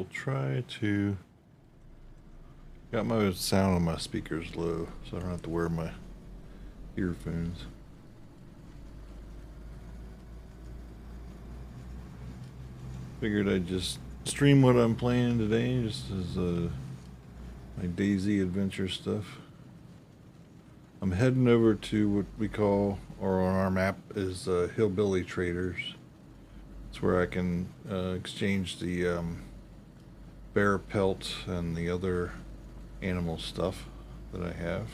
will try to... Got my sound on my speakers low, so I don't have to wear my earphones. Figured I'd just stream what I'm playing today, just as my DayZ adventure stuff. I'm heading over to what we call, or on our map, is Hillbilly Traders. It's where I can exchange the bear pelt and the other animal stuff that I have.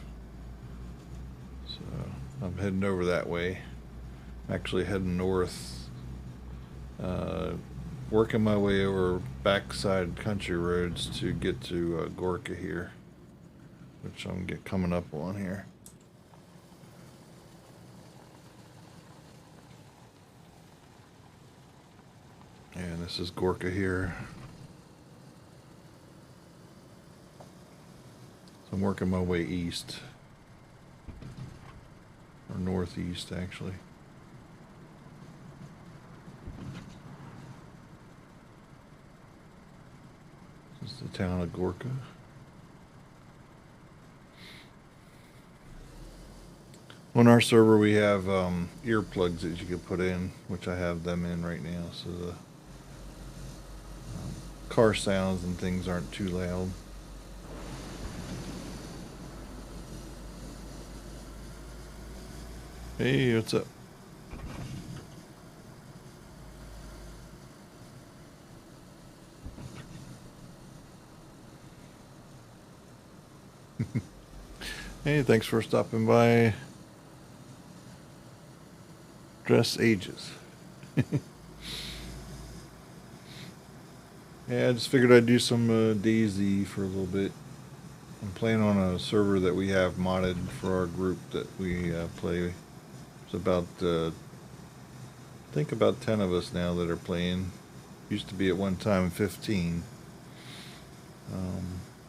So I'm heading over that way. I'm actually heading north, working my way over backside country roads to get to Gorka here, which I'm coming up on here. And this is Gorka here. So I'm working my way east, or northeast actually. This is the town of Gorka. On our server we have earplugs that you can put in, which I have them in right now, so the car sounds and things aren't too loud. Hey, what's up? Hey, thanks for stopping by. Dress ages. Yeah, I just figured I'd do some DayZ for a little bit. I'm playing on a server that we have modded for our group that we play. It's about, I think about 10 of us now that are playing. Used to be at one time 15.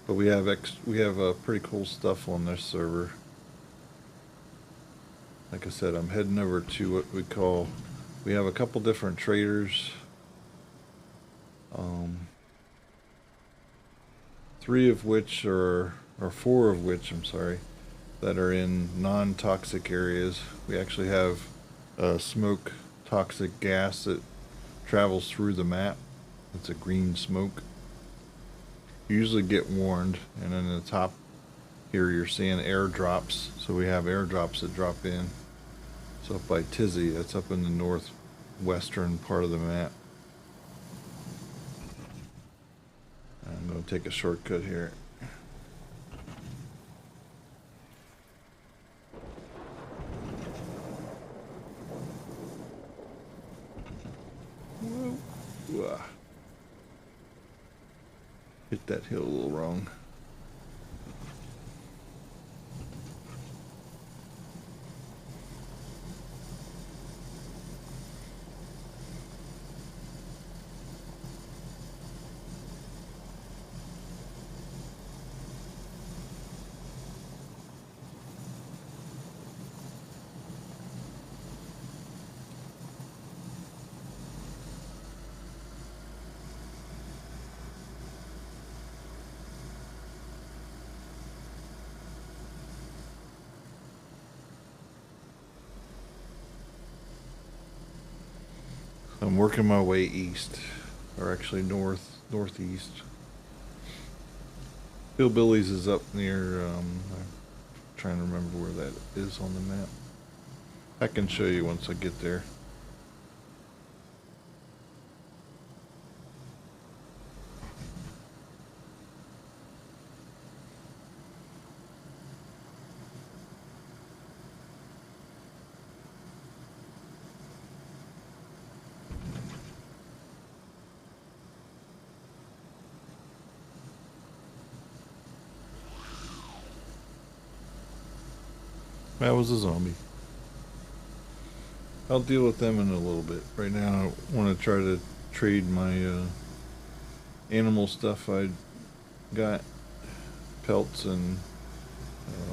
But we have pretty cool stuff on this server. Like I said, I'm heading over to what we have a couple different traders. Four of which, I'm sorry, that are in non-toxic areas. We actually have smoke toxic gas that travels through the map. It's a green smoke. You usually get warned, and then in the top here you're seeing airdrops. So we have airdrops that drop in. It's up by Tizzy, that's up in the northwestern part of the map. I'm going to take a shortcut here. Whoa. Hit that hill a little wrong. I'm working my way east, or actually northeast. Hillbillies is up near, I'm trying to remember where that is on the map. I can show you once I get there. That was a zombie. I'll deal with them in a little bit. Right now I want to try to trade my animal stuff I got. Pelts and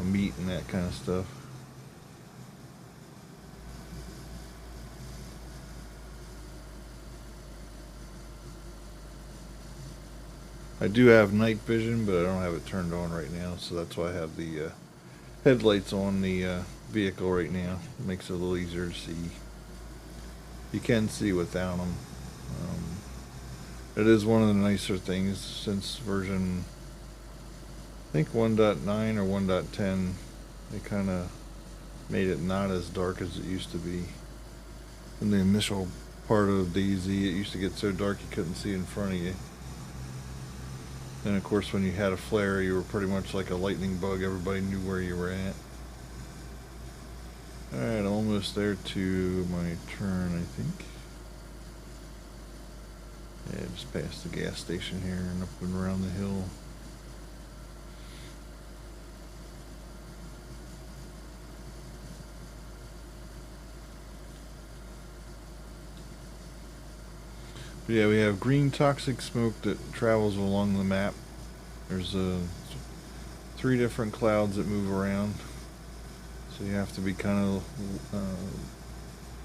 meat and that kind of stuff. I do have night vision, but I don't have it turned on right now, so that's why I have the headlights on the vehicle right now. It makes it a little easier to see. You can see without them. It is one of the nicer things since version, I think 1.9 or 1.10, they kind of made it not as dark as it used to be. In the initial part of DayZ, it used to get so dark you couldn't see in front of you. And of course, when you had a flare, you were pretty much like a lightning bug. Everybody knew where you were at. Alright, I'm almost there to my turn, I think. Yeah, just past the gas station here and up and around the hill. But yeah, we have green toxic smoke that travels along the map. There's 3 different clouds that move around. So you have to be kind of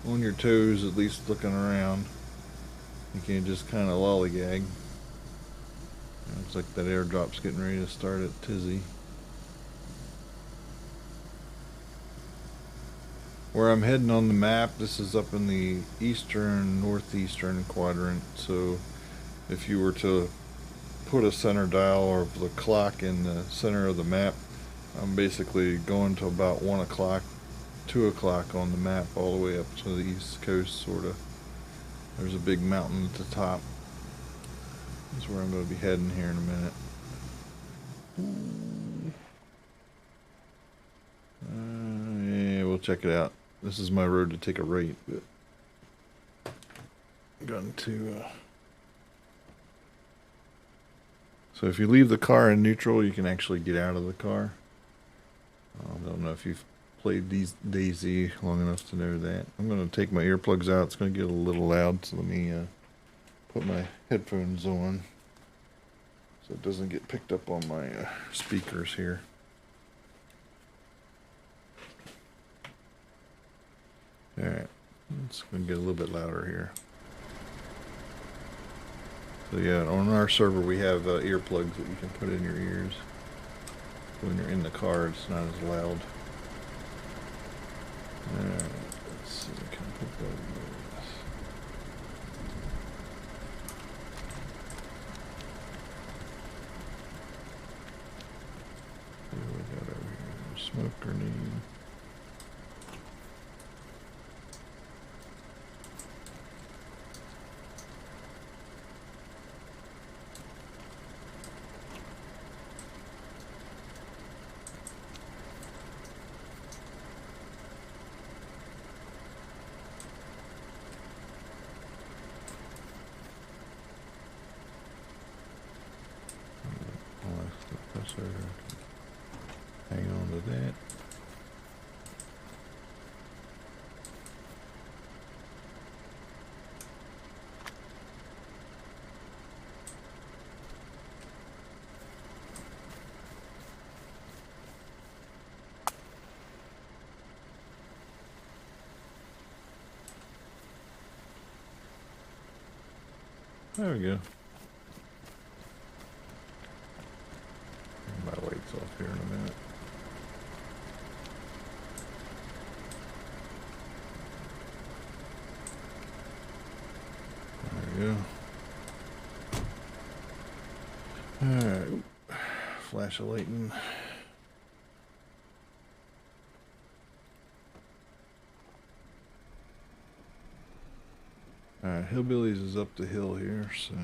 on your toes, at least looking around. You can't just kind of lollygag. Looks like that airdrop's getting ready to start at Tizzy. Where I'm heading on the map, this is up in the eastern, northeastern quadrant. So if you were to put a center dial or the clock in the center of the map, I'm basically going to about 1 o'clock, 2 o'clock on the map, all the way up to the east coast, sort of. There's a big mountain at the top. That's where I'm going to be heading here in a minute. Yeah, we'll check it out. This is my road to take a right, but I'm going to. So if you leave the car in neutral, you can actually get out of the car. I don't know if you've played DayZ long enough to know that. I'm going to take my earplugs out. It's going to get a little loud, so let me put my headphones on so it doesn't get picked up on my speakers here. Alright, it's going to get a little bit louder here. So yeah, on our server we have earplugs that you can put in your ears. When you're in the car, it's not as loud. Alright, let's see, can I put that in this? What do we got over here? Smoke grenade. Hang on to that. There we go. My lights off here in a minute. There we go. Alright. Flash of lightning. Alright, Hillbillies is up the hill here, so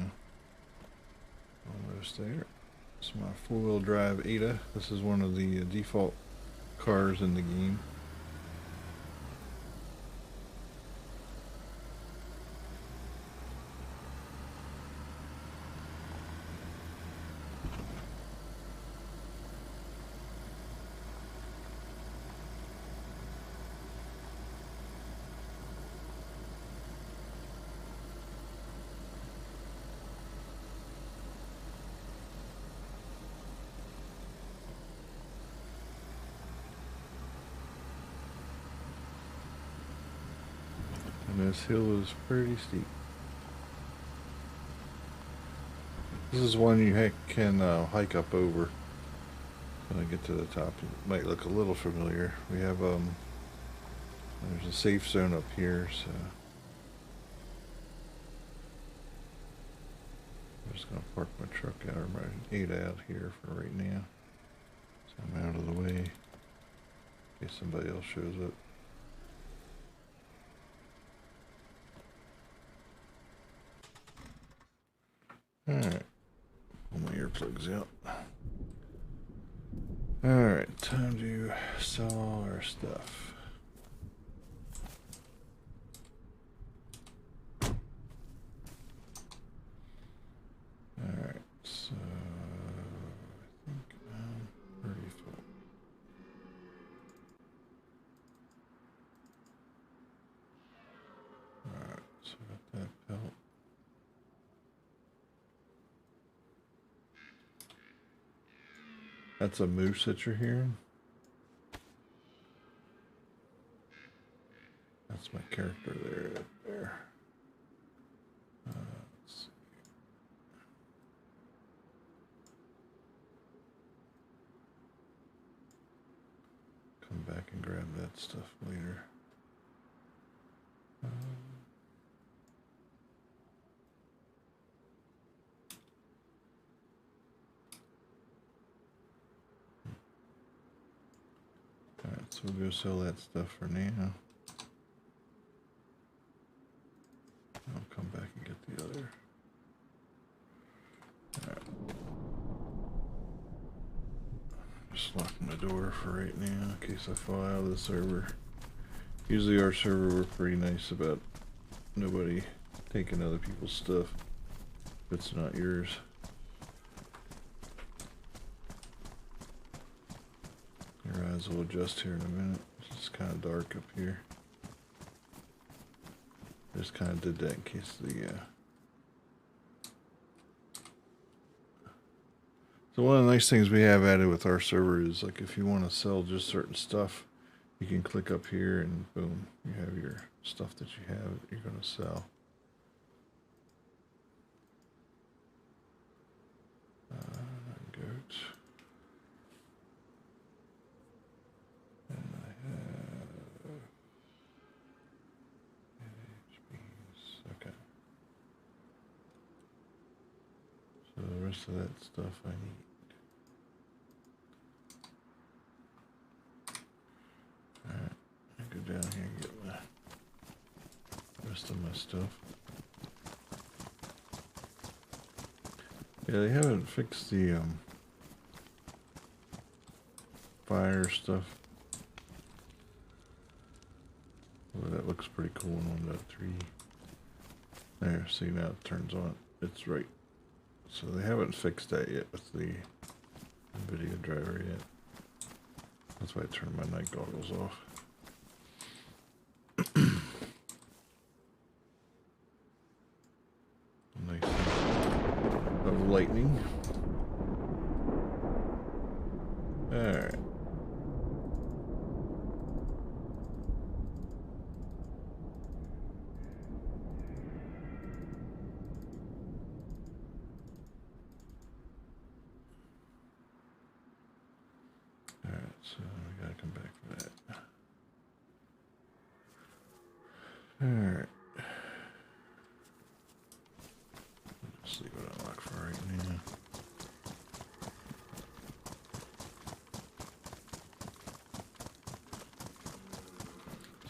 almost there. It's my 4-wheel drive Ada. This is one of the default cars in the game. And this hill is pretty steep. This is one you can hike up over. When I get to the top, it might look a little familiar. We have there's a safe zone up here, so I'm just gonna park my truck out or my 8 out here for right now. So I'm out of the way in case somebody else shows up. Alright, pull my earplugs out. Alright, time to sell all our stuff. Alright, so I think I'm pretty full. Alright, so got that belt. That's a moose that you're hearing. That's my character there, up there. Let's see. Come back and grab that stuff later. Alright, so we'll go sell that stuff for now. I'll come back and get the other. Alright. Just locking the door for right now in case I fall out of the server. Usually our server, we're pretty nice about nobody taking other people's stuff if it's not yours. Your eyes will adjust here in a minute. It's just kind of dark up here. Just kind of did that in case the So one of the nice things we have added with our server is, like, if you want to sell just certain stuff, you can click up here and boom, you have your stuff that you have that you're going to sell. Goats. And I have HBs. Okay. So the rest of that stuff I need. Alright, I go down here and get my rest of my stuff. Yeah, they haven't fixed the fire stuff. Well, that looks pretty cool in 1.3. There, see, now it turns on. It's right. So they haven't fixed that yet with the video driver yet. That's why I turned my night goggles off. Nice of lightning. Alright. Alright, so we gotta come back for that. Alright. Let's see what I lock for right now.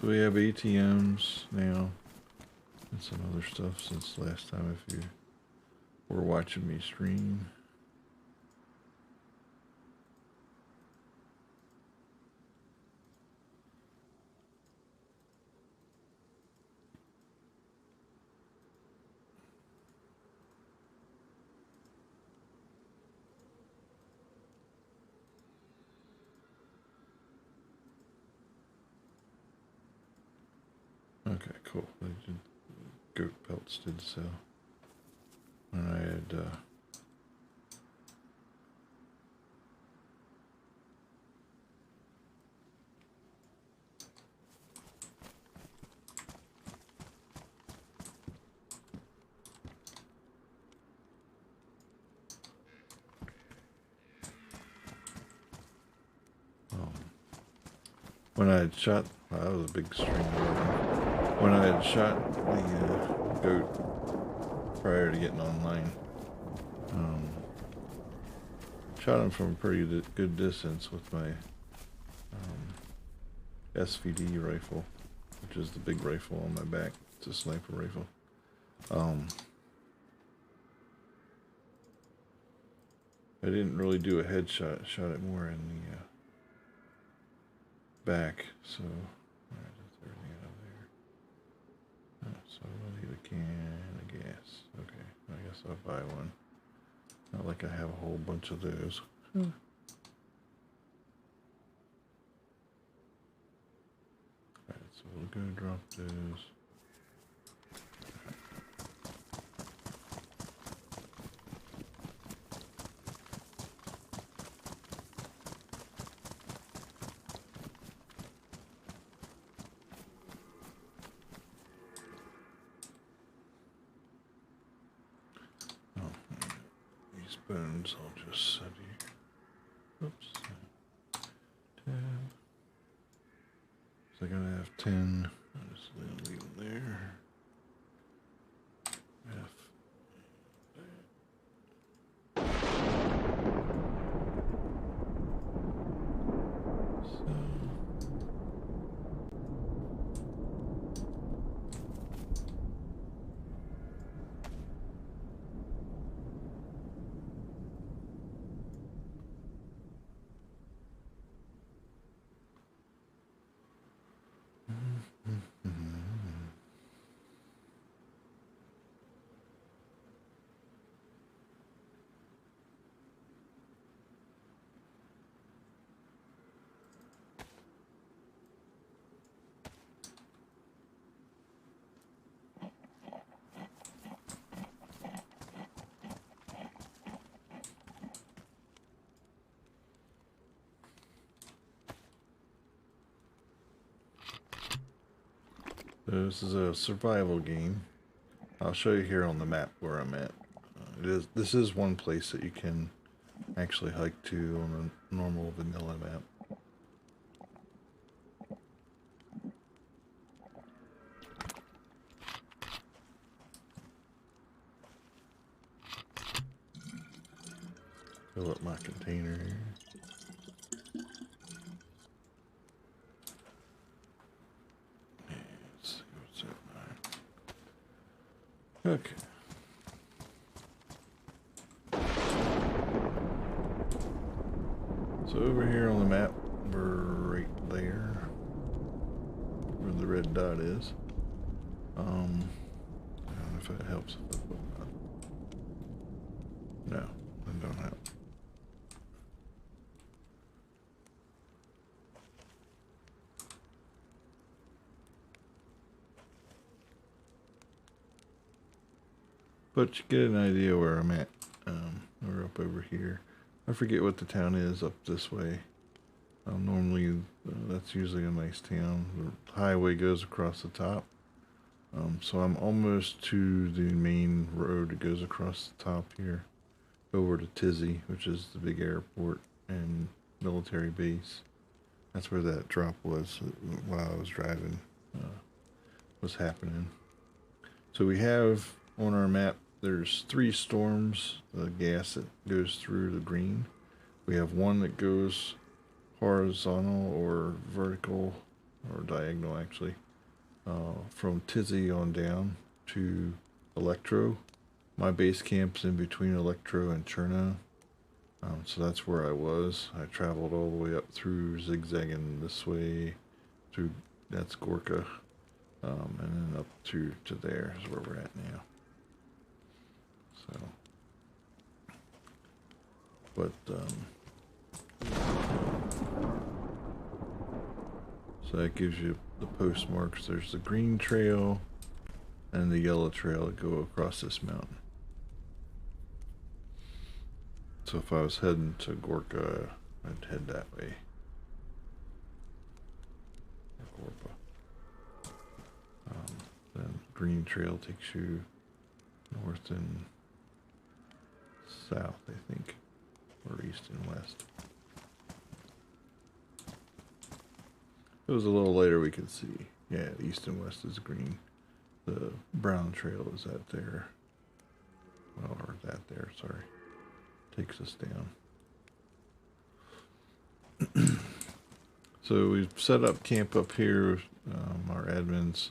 So we have ATMs now and some other stuff since last time if you were watching me stream. Okay, cool. Goat pelts did sell. And I had When I had shot, wow, that was a big string. When I had shot the goat prior to getting online, shot him from a pretty good distance with my SVD rifle, which is the big rifle on my back. It's a sniper rifle. I didn't really do a headshot. Shot it more in the back. So, alright, that's everything out of there. Oh, so I need a can of gas. Okay, I guess I'll buy one. Not like I have a whole bunch of those. Alright, so we'll go drop those. Spoons, I'll just set here. Oops. 10. So I gotta have 10. I'll just leave them there. F. So. This is a survival game. I'll show you here on the map where I'm at. This is one place that you can actually hike to on a normal vanilla map. Fill up my container. Okay. So over here on the map, we're right there, where the red dot is. I don't know if it helps. No, it don't help. But you get an idea where I'm at. We're up over here. I forget what the town is up this way. Normally, that's usually a nice town. The highway goes across the top. So I'm almost to the main road that goes across the top here. Over to Tizzy, which is the big airport and military base. That's where that drop was while I was driving. Was happening. So we have on our map, there's 3 storms, the gas that goes through the green. We have one that goes horizontal or vertical, or diagonal actually, from Tizzy on down to Electro. My base camp's in between Electro and Cherno. So that's where I was. I traveled all the way up through zigzagging this way, through, that's Gorka, and then up to there is where we're at now. So, but, so that gives you the postmarks. There's the green trail and the yellow trail that go across this mountain. So if I was heading to Gorka, I'd head that way. Or Gorpa. Then green trail takes you north and south, I think, or east and west. it was a little later, we could see. Yeah, east and west is green. The brown trail is that there. Well, or that there, sorry. Takes us down. So we've set up camp up here. Our admins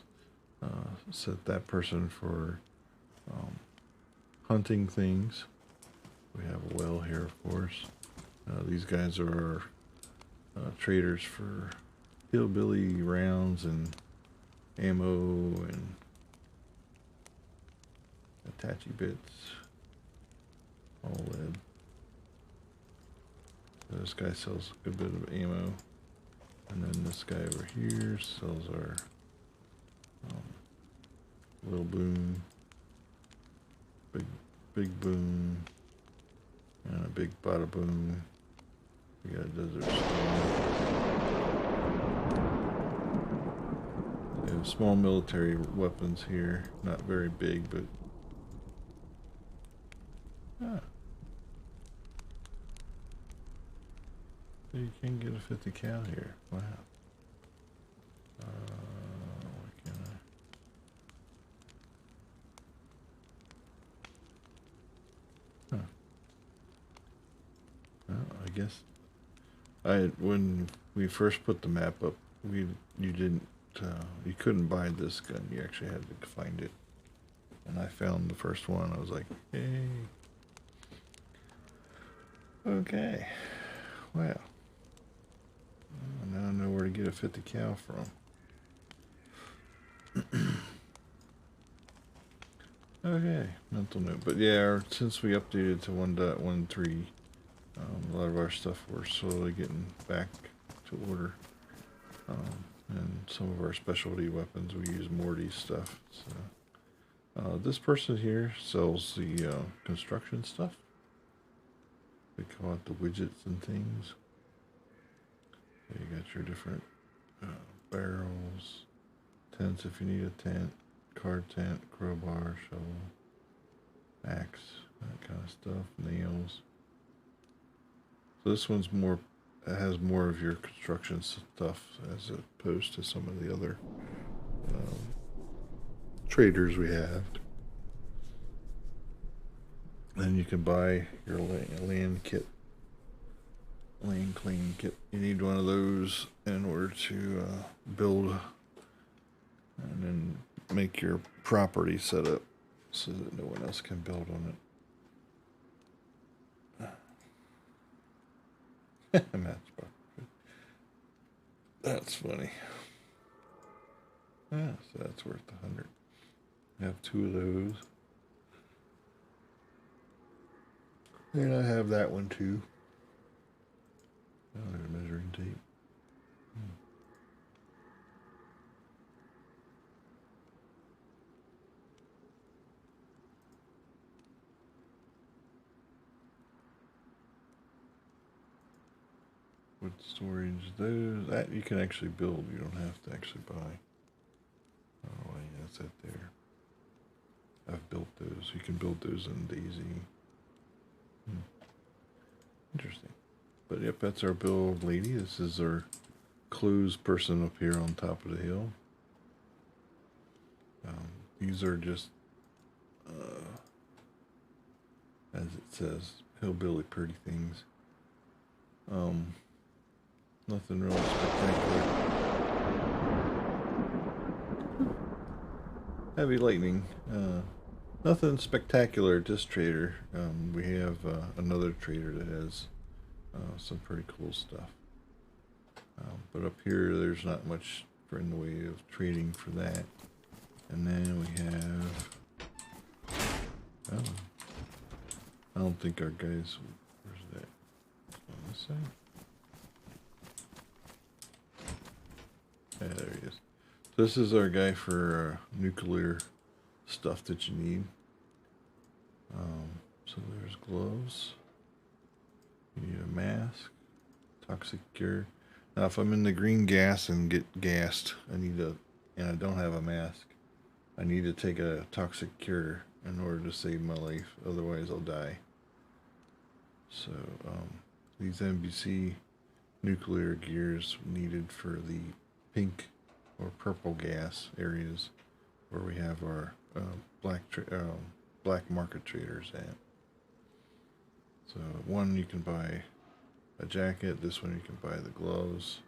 set that person for hunting things. We have a well here, of course. These guys are traders for hillbilly rounds and ammo and Attache bits, all lead. This guy sells a good bit of ammo, and then this guy over here sells our little boom, big boom, and a big bada boom. We got a desert storm. We have small military weapons here, not very big, but so you can get a 50 cal here. Wow. What can I? Well, I guess when we first put the map up, you couldn't buy this gun. You actually had to find it. And I found the first one. I was like, hey. Okay. Well. Now I know where to get a 50 cal from. Okay, mental note. But yeah, since we updated to 1.13, a lot of our stuff we're slowly getting back to order. And some of our specialty weapons, we use Morty stuff. So, this person here sells the construction stuff. We call it the widgets and things. So you got your different barrels, tents if you need a tent, car tent, crowbar, shovel, axe, that kind of stuff, nails. So this one's has more of your construction stuff as opposed to some of the other traders we have. Then you can buy your land kit, land clean kit. You need one of those in order to build and then make your property set up so that no one else can build on it. Matchbox. That's funny. So that's worth 100. I have 2 of those. And I have that one too. Oh, there's measuring tape. Wood storage, that you can actually build. You don't have to actually buy. Oh, yeah, that's it there. I've built those. You can build those in DayZ. Interesting. But yep, that's our build lady. This is our clues person up here on top of the hill. These are just, as it says, hillbilly pretty things. Nothing really spectacular. Heavy lightning. Nothing spectacular at this trader. We have another trader that has some pretty cool stuff. But up here, there's not much in the way of trading for that. And then we have... Oh. I don't think our guys... Where's that? On this side? Yeah, there he is. So this is our guy for nuclear stuff that you need. So there's gloves. You need a mask. Toxic cure. Now if I'm in the green gas and get gassed, and I don't have a mask, I need to take a toxic cure in order to save my life. Otherwise I'll die. So these NBC nuclear gears needed for the pink or purple gas areas where we have our black market traders at. So one you can buy a jacket. This one you can buy the gloves.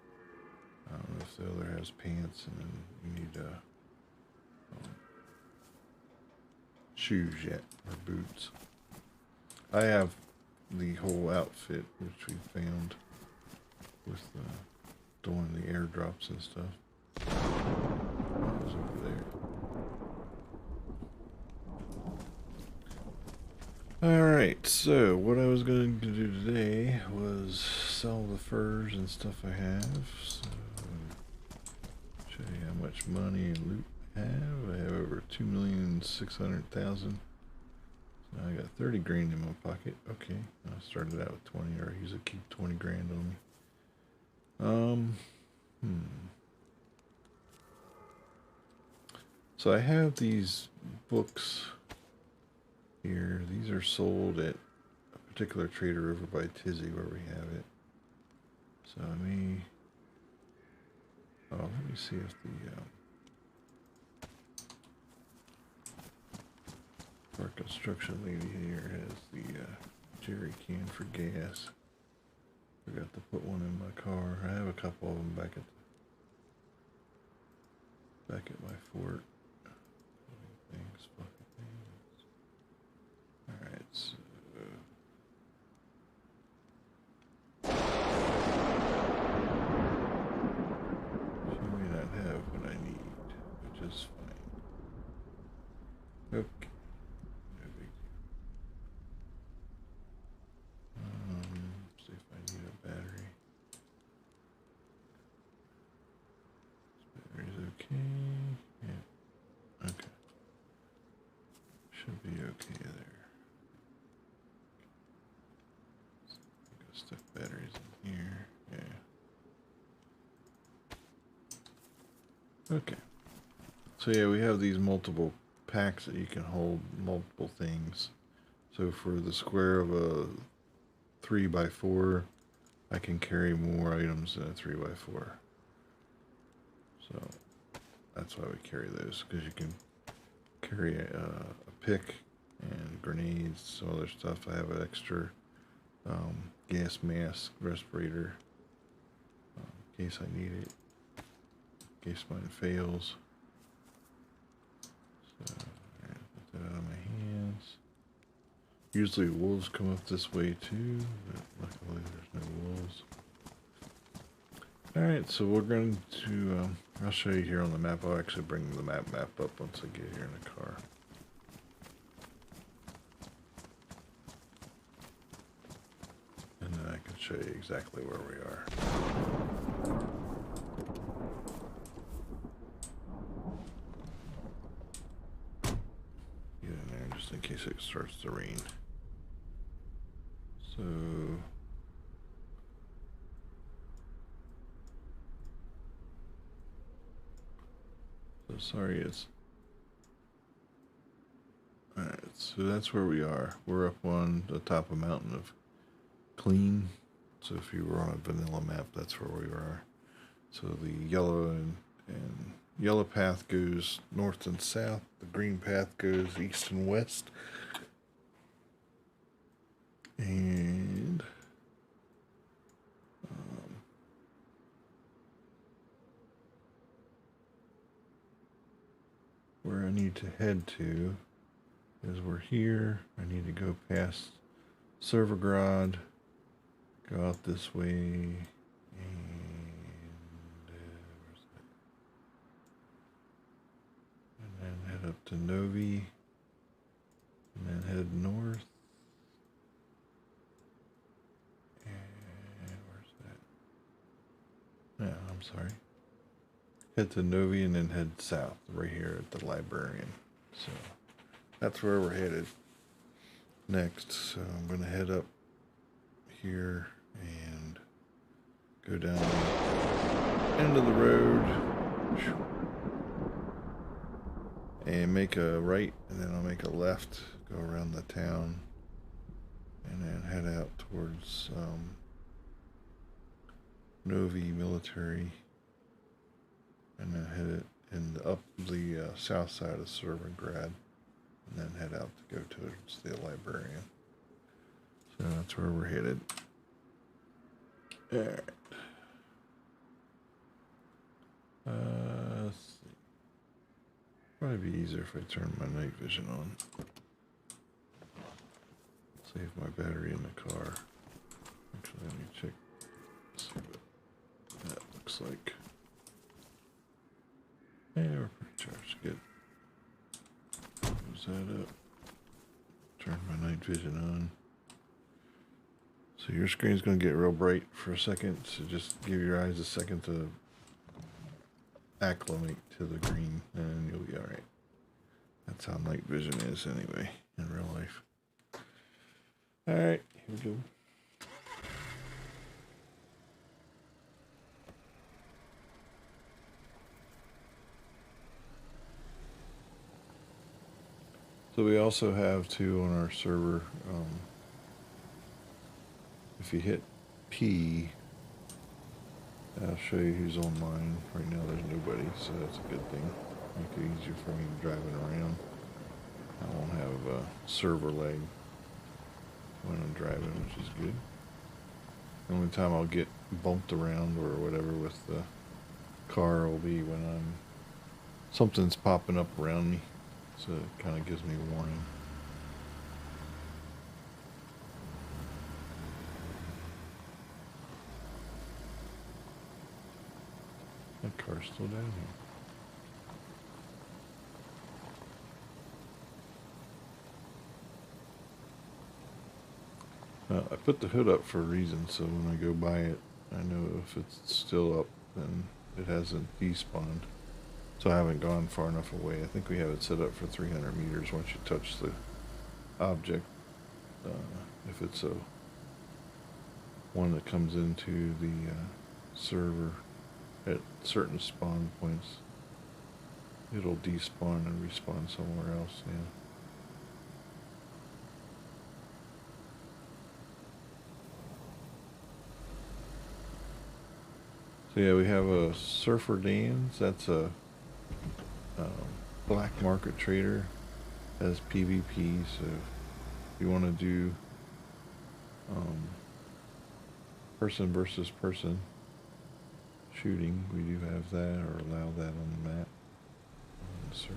I don't know if the other has pants, and then you need shoes yet, or boots. I have the whole outfit, which we found with doing the airdrops and stuff. That was over there. Alright, so what I was going to do today was sell the furs and stuff I have. So, show you how much money and loot I have. I have over 2,600,000. So now I got 30 grand in my pocket. Okay, I started out with 20, or I usually keep 20 grand on me. So I have these books here. These are sold at a particular trader over by Tizzy where we have it. So let me see if our construction lady here has the jerry can for gas. Forgot to put one in my car. I have a couple of them back at my fort. Alright, so she may not have what I need, which is fine. Okay. No big deal. See if I need a battery. This battery's okay. Yeah. Okay. Should be okay there. Stuck batteries in here. Yeah. Okay. So yeah, we have these multiple packs that you can hold multiple things. So for the square of a 3x4, I can carry more items than a 3x4. So that's why we carry those, because you can carry a pick and grenades, some other stuff. I have an extra gas mask respirator in case I need it, in case mine fails. So I put that out of my hands. Usually wolves come up this way too, but luckily there's no wolves. Alright, so we're going to, I'll show you here on the map. I'll actually bring the map up once I get here in the car. And then I can show you exactly where we are. Get in there just in case it starts to rain. So sorry, it's alright, so that's where we are. We're up on the top of a mountain of clean. So if you were on a vanilla map, that's where we are. So the yellow and yellow path goes north and south. The green path goes east and west. And where I need to head to is we're here. I need to go past Servergrad, go out this way, and where's that? And then head up to Novi, and then head north. And where's that? No, I'm sorry. Head to Novi and then head south, right here at the librarian. So that's where we're headed next. So I'm going to head up here and go down the end of the road and make a right, and then I'll make a left, go around the town, and then head out towards Novi Military. and then hit it in up the south side of Servingrad, and then head out to go towards the librarian. So that's where we're headed. All right. Let's see. Probably be easier if I turn my night vision on. Save my battery in the car. Actually, let me check. See what that looks like. Yeah, we're pretty charged. Good. Close that up. Turn my night vision on. So your screen's going to get real bright for a second, so just give your eyes a second to acclimate to the green, and you'll be alright. That's how night vision is anyway, in real life. Alright, here we go. So we also have too on our server, if you hit P, I'll show you who's online. Right now there's nobody, so that's a good thing. Make it easier for me driving around. I won't have server lag when I'm driving, which is good. The only time I'll get bumped around or whatever with the car will be when something's popping up around me. So it kind of gives me a warning. That car's still down here. I put the hood up for a reason, so when I go by it, I know if it's still up, then it hasn't despawned. So I haven't gone far enough away. I think we have it set up for 300 meters once you touch the object. If it's one that comes into the server at certain spawn points, it'll despawn and respawn somewhere else. Yeah. So yeah, we have a Surfer Dan's. That's a black market trader. Has PvP. So if you want to do person versus person shooting, we do have that, or allow that on the map on the server.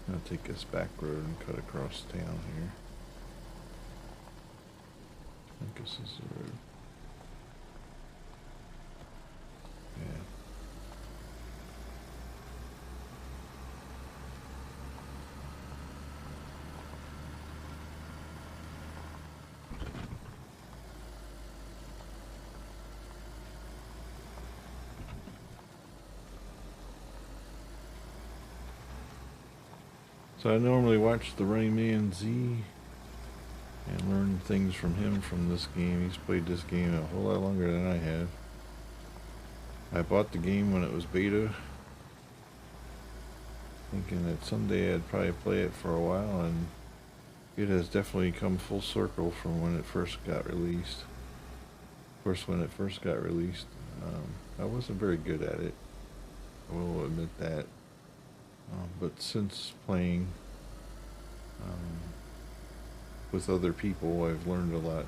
I'm gonna take this back road and cut across town here. I think this is the road. Yeah. So I normally watch the Running Man Z and learn things from him from this game. He's played this game a whole lot longer than I have. I bought the game when it was beta, thinking that someday I'd probably play it for a while, and it has definitely come full circle from when it first got released. Of course, when it first got released, I wasn't very good at it. I will admit that. But since playing with other people, I've learned a lot.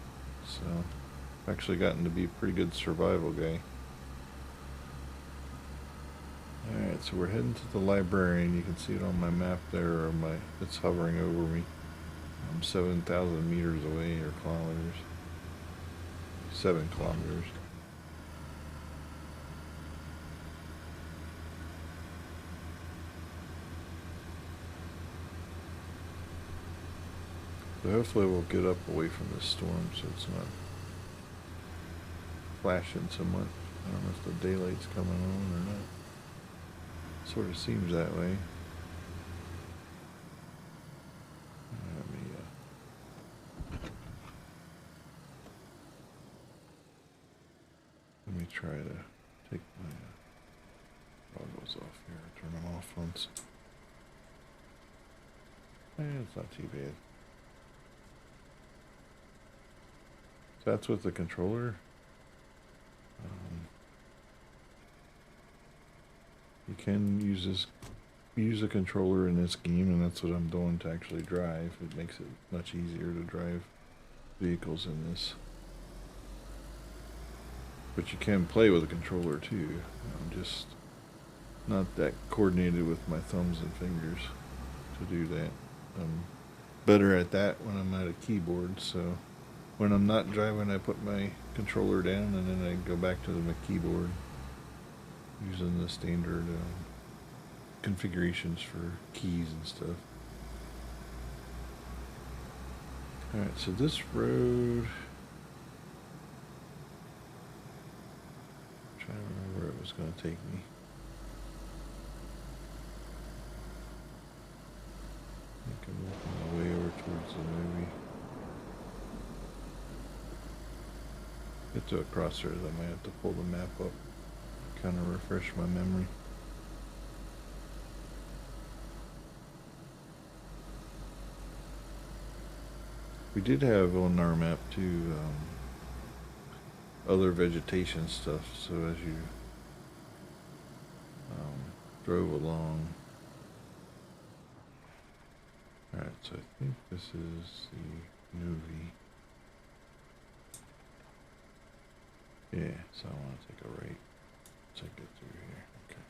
So I've actually gotten to be a pretty good survival guy. Alright, so we're heading to the librarian. You can see it on my map there, or it's hovering over me. I'm 7,000 meters away, or kilometers. 7 kilometers. So hopefully we'll get up away from this storm so it's not flashing so much. I don't know if the daylight's coming on or not. Sort of seems that way. Let me try to take my goggles off here. Turn them off once. It's not too bad. So that's with the controller. You can use a controller in this game, and that's what I'm doing to actually drive. It makes it much easier to drive vehicles in this. But you can play with a controller too. I'm just not that coordinated with my thumbs and fingers to do that. I'm better at that when I'm at a keyboard, so when I'm not driving I put my controller down and then I go back to the keyboard using the standard configurations for keys and stuff. Alright, so this road, I'm trying to remember where it was going to take me. I think I'm walking my way over towards the movie. Get to a crossroads, I might have to pull the map up, kind of refresh my memory. We did have on our map too other vegetation stuff, so as you drove along. Alright, so I think this is the movie. Yeah, so I want to take a right to get through here. Okay.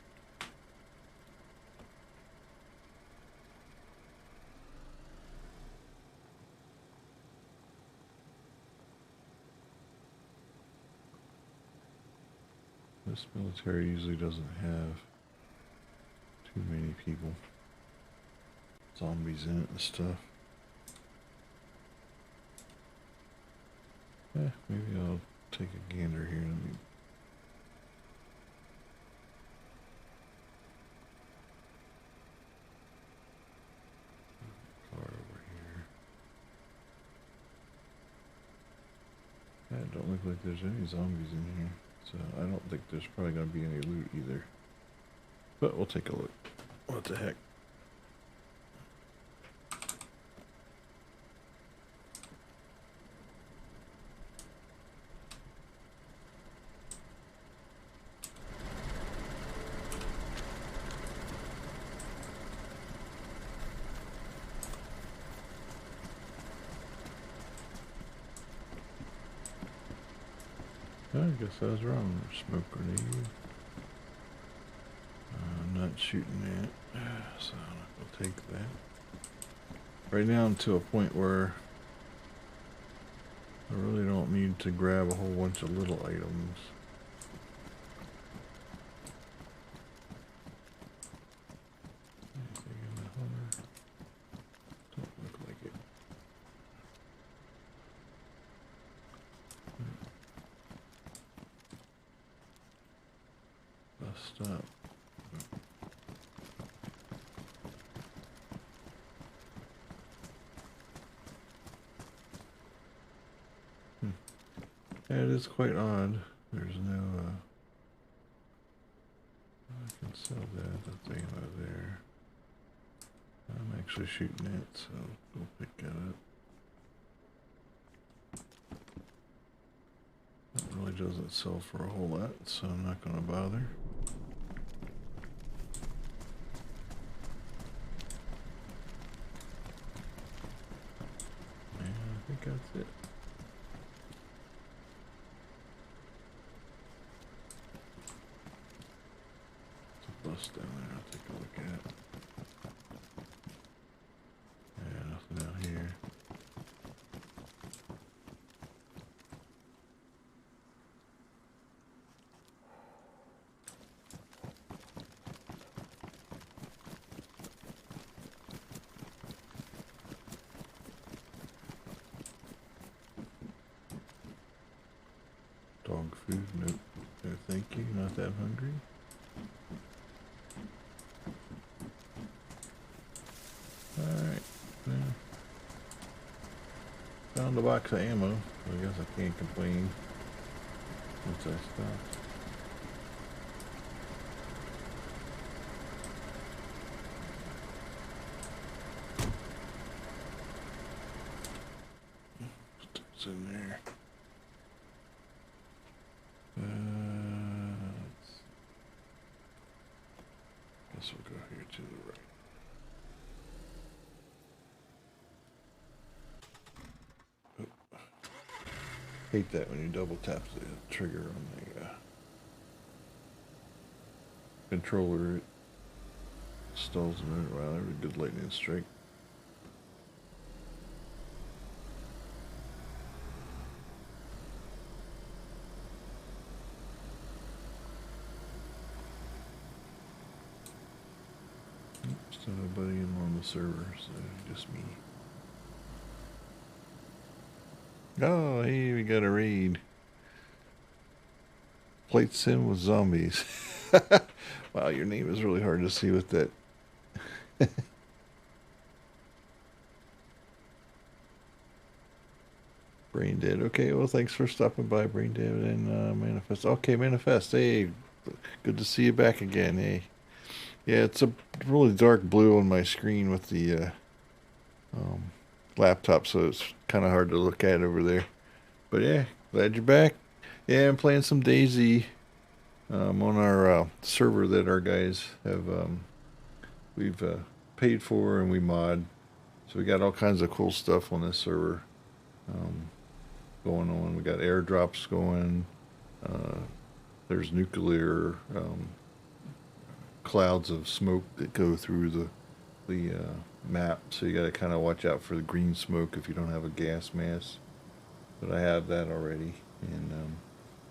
This military usually doesn't have too many people. Zombies in it and stuff. Yeah, maybe I'll take a gander here. Let me car over here. Yeah, it don't look like there's any zombies in here, so I don't think there's probably going to be any loot either. But we'll take a look. What the heck? I guess I was wrong. Smoke grenade. I'm not shooting that, so we'll take that. Right now I'm to a point where I really don't need to grab a whole bunch of little items. Anything in the Hummer? Don't look like it. Bus stop. Yeah, it is quite odd. There's no, I can sell that thing over there. I'm actually shooting it, so we'll pick that up. That really doesn't sell for a whole lot, so I'm not going to bother. And I think that's it. Bus down there, I'll take a look at. Yeah, nothing out here. Dog food, nope. No thank you, not that hungry. Alright, yeah. Found a box of ammo. I guess I can't complain once I stopped. What's in there? guess we'll go here to the right. Hate that when you double tap the trigger on the controller. It stalls a minute. Wow, that was a good lightning strike. Still nobody in on the server, so just me. Oh, hey, we got a raid. Plate sim with zombies. Wow, your name is really hard to see with that. Brain Dead. Okay, well, thanks for stopping by, Brain Dead, and Manifest. Okay, Manifest. Hey, good to see you back again. Hey. Yeah, it's a really dark blue on my screen with the laptop, so it's kind of hard to look at over there. But yeah, glad you're back. Yeah, I'm playing some DayZ on our server that our guys have we've paid for and we mod. So we got all kinds of cool stuff on this server going on. We got airdrops going. There's nuclear clouds of smoke that go through the map, so you got to kind of watch out for the green smoke if you don't have a gas mask. But I have that already, and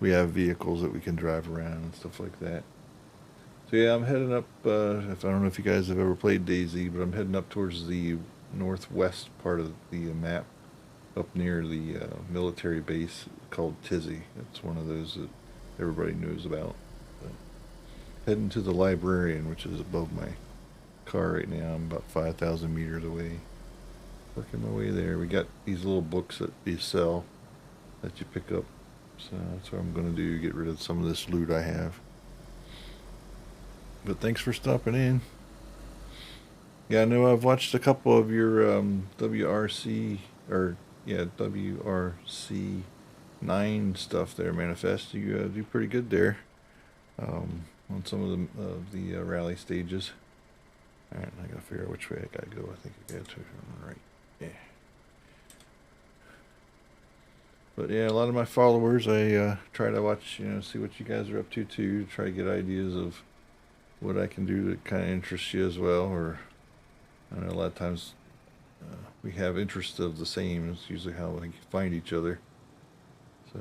we have vehicles that we can drive around and stuff like that. So yeah, I'm heading up. If I don't know if you guys have ever played DayZ, but I'm heading up towards the northwest part of the map, up near the military base called DayZ. It's one of those that everybody knows about. Heading to the librarian, which is above my car right now. I'm about 5,000 meters away. Working my way there. We got these little books that you sell that you pick up. So that's what I'm going to do, get rid of some of this loot I have. But thanks for stopping in. Yeah, I know I've watched a couple of your WRC, or yeah, WRC 9 stuff there, Manifest. You do pretty good there. On some of the rally stages. Alright, I gotta figure out which way I gotta go. I think I gotta turn right. Yeah. But yeah, a lot of my followers, I try to watch, see what you guys are up to too. Try to get ideas of what I can do to kind of interest you as well. Or I know a lot of times we have interests of the same. It's usually how we find each other. So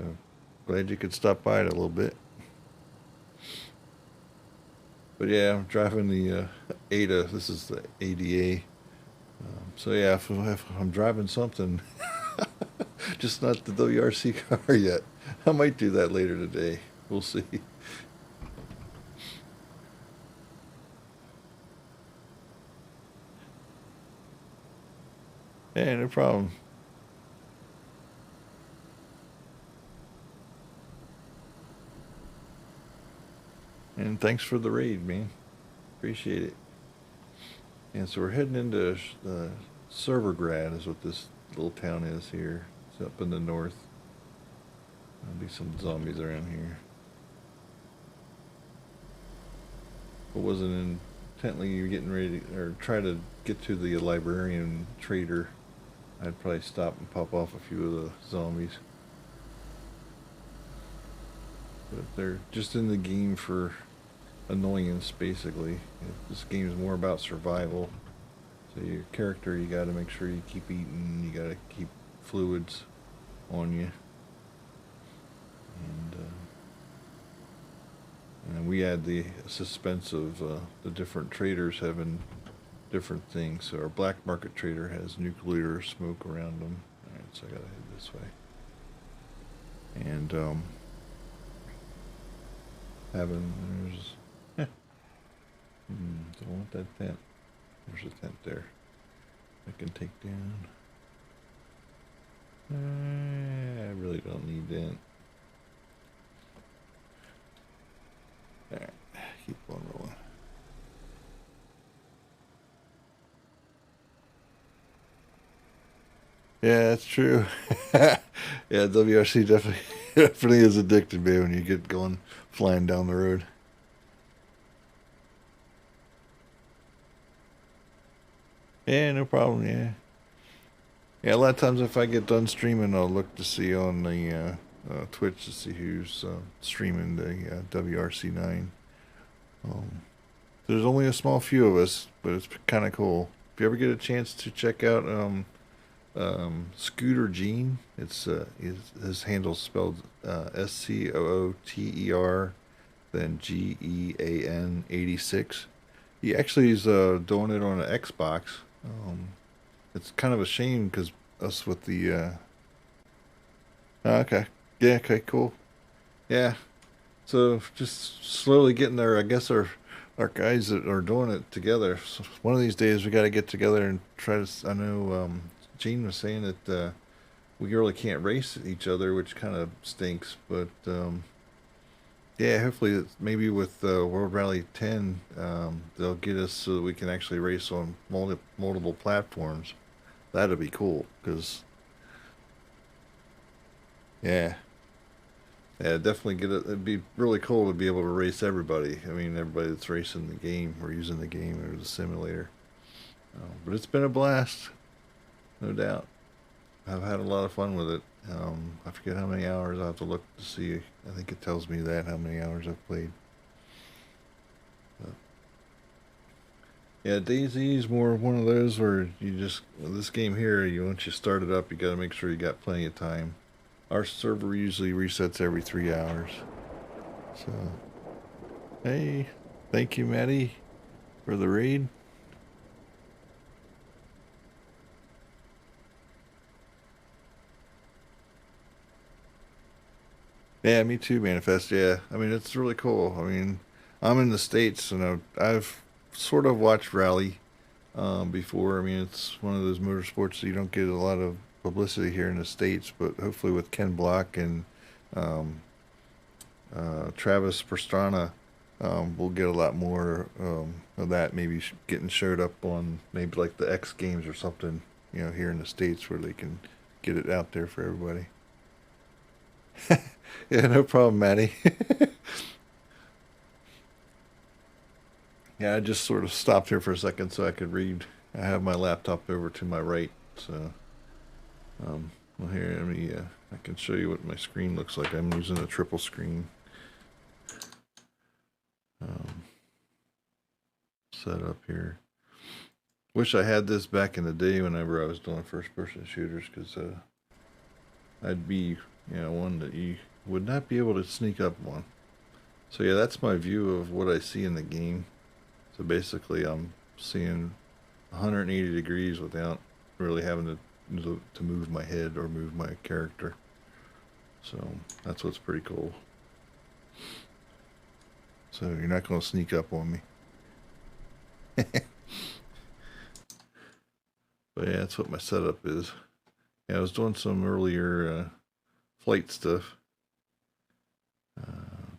glad you could stop by it a little bit. But yeah, I'm driving the ADA. This is the ADA. So yeah, if I'm driving something, just not the WRC car yet. I might do that later today. We'll see. Yeah, no problem. And thanks for the raid, man. Appreciate it. And so we're heading into Servergrad is what this little town is here. It's up in the north. There'll be some zombies around here. If it wasn't intently you're getting ready to, or try to get to the librarian trader, I'd probably stop and pop off a few of the zombies. But they're just in the game for annoyance, basically. This game is more about survival. So your character, you got to make sure you keep eating. You got to keep fluids on you. And we add the suspense of the different traders having different things. So our black market trader has nuclear smoke around them. All right, so I got to head this way. And don't want that tent. There's a tent there I can take down. I really don't need that. Alright, keep on rolling. Yeah, that's true. Yeah, WRC definitely is addictive, man, when you get going flying down the road. Yeah, no problem. Yeah. Yeah, a lot of times if I get done streaming, I'll look to see on the Twitch to see who's streaming the WRC9. Um, there's only a small few of us, but it's kind of cool. If you ever get a chance to check out Scooter Gene, it's his handle's spelled SCOOTER, then GEAN 86. He actually is doing it on an Xbox. Um, it's kind of a shame because us with the okay, yeah, okay, cool, yeah. So just slowly getting there. I guess our guys that are doing it together. So one of these days we got to get together and try to. I know Gene was saying that we really can't race each other, which kind of stinks. But yeah, hopefully maybe with World Rally 10, they'll get us so that we can actually race on multiple platforms. That'd be cool, because yeah, yeah, definitely get it. It'd be really cool to be able to race everybody. I mean, everybody that's racing the game or using the game or the simulator. But it's been a blast, no doubt. I've had a lot of fun with it. I forget how many hours. I have to look to see. I think it tells me that how many hours I've played. But yeah, DayZ is more one of those where you just this game here. You once you start it up, you got to make sure you got plenty of time. Our server usually resets every 3 hours. So, hey, thank you, Maddie, for the raid. Yeah, me too, Manifest. Yeah, I mean, it's really cool. I mean, I'm in the States and I've sort of watched Rally before. I mean, it's one of those motorsports that you don't get a lot of publicity here in the States, but hopefully with Ken Block and um, Travis Pastrana, we'll get a lot more of that. Maybe getting showed up on maybe like the X Games or something, here in the States where they can get it out there for everybody. Yeah, no problem, Maddie. Yeah, I just sort of stopped here for a second so I could read. I have my laptop over to my right, so well here, let me. I can show you what my screen looks like. I'm using a triple screen um, setup here. Wish I had this back in the day whenever I was doing first-person shooters, because I'd be, one that you would not be able to sneak up on. So yeah, that's my view of what I see in the game. So basically, I'm seeing 180 degrees without really having to move my head or move my character. So that's what's pretty cool. So you're not going to sneak up on me. But yeah, that's what my setup is. Yeah, I was doing some earlier flight stuff.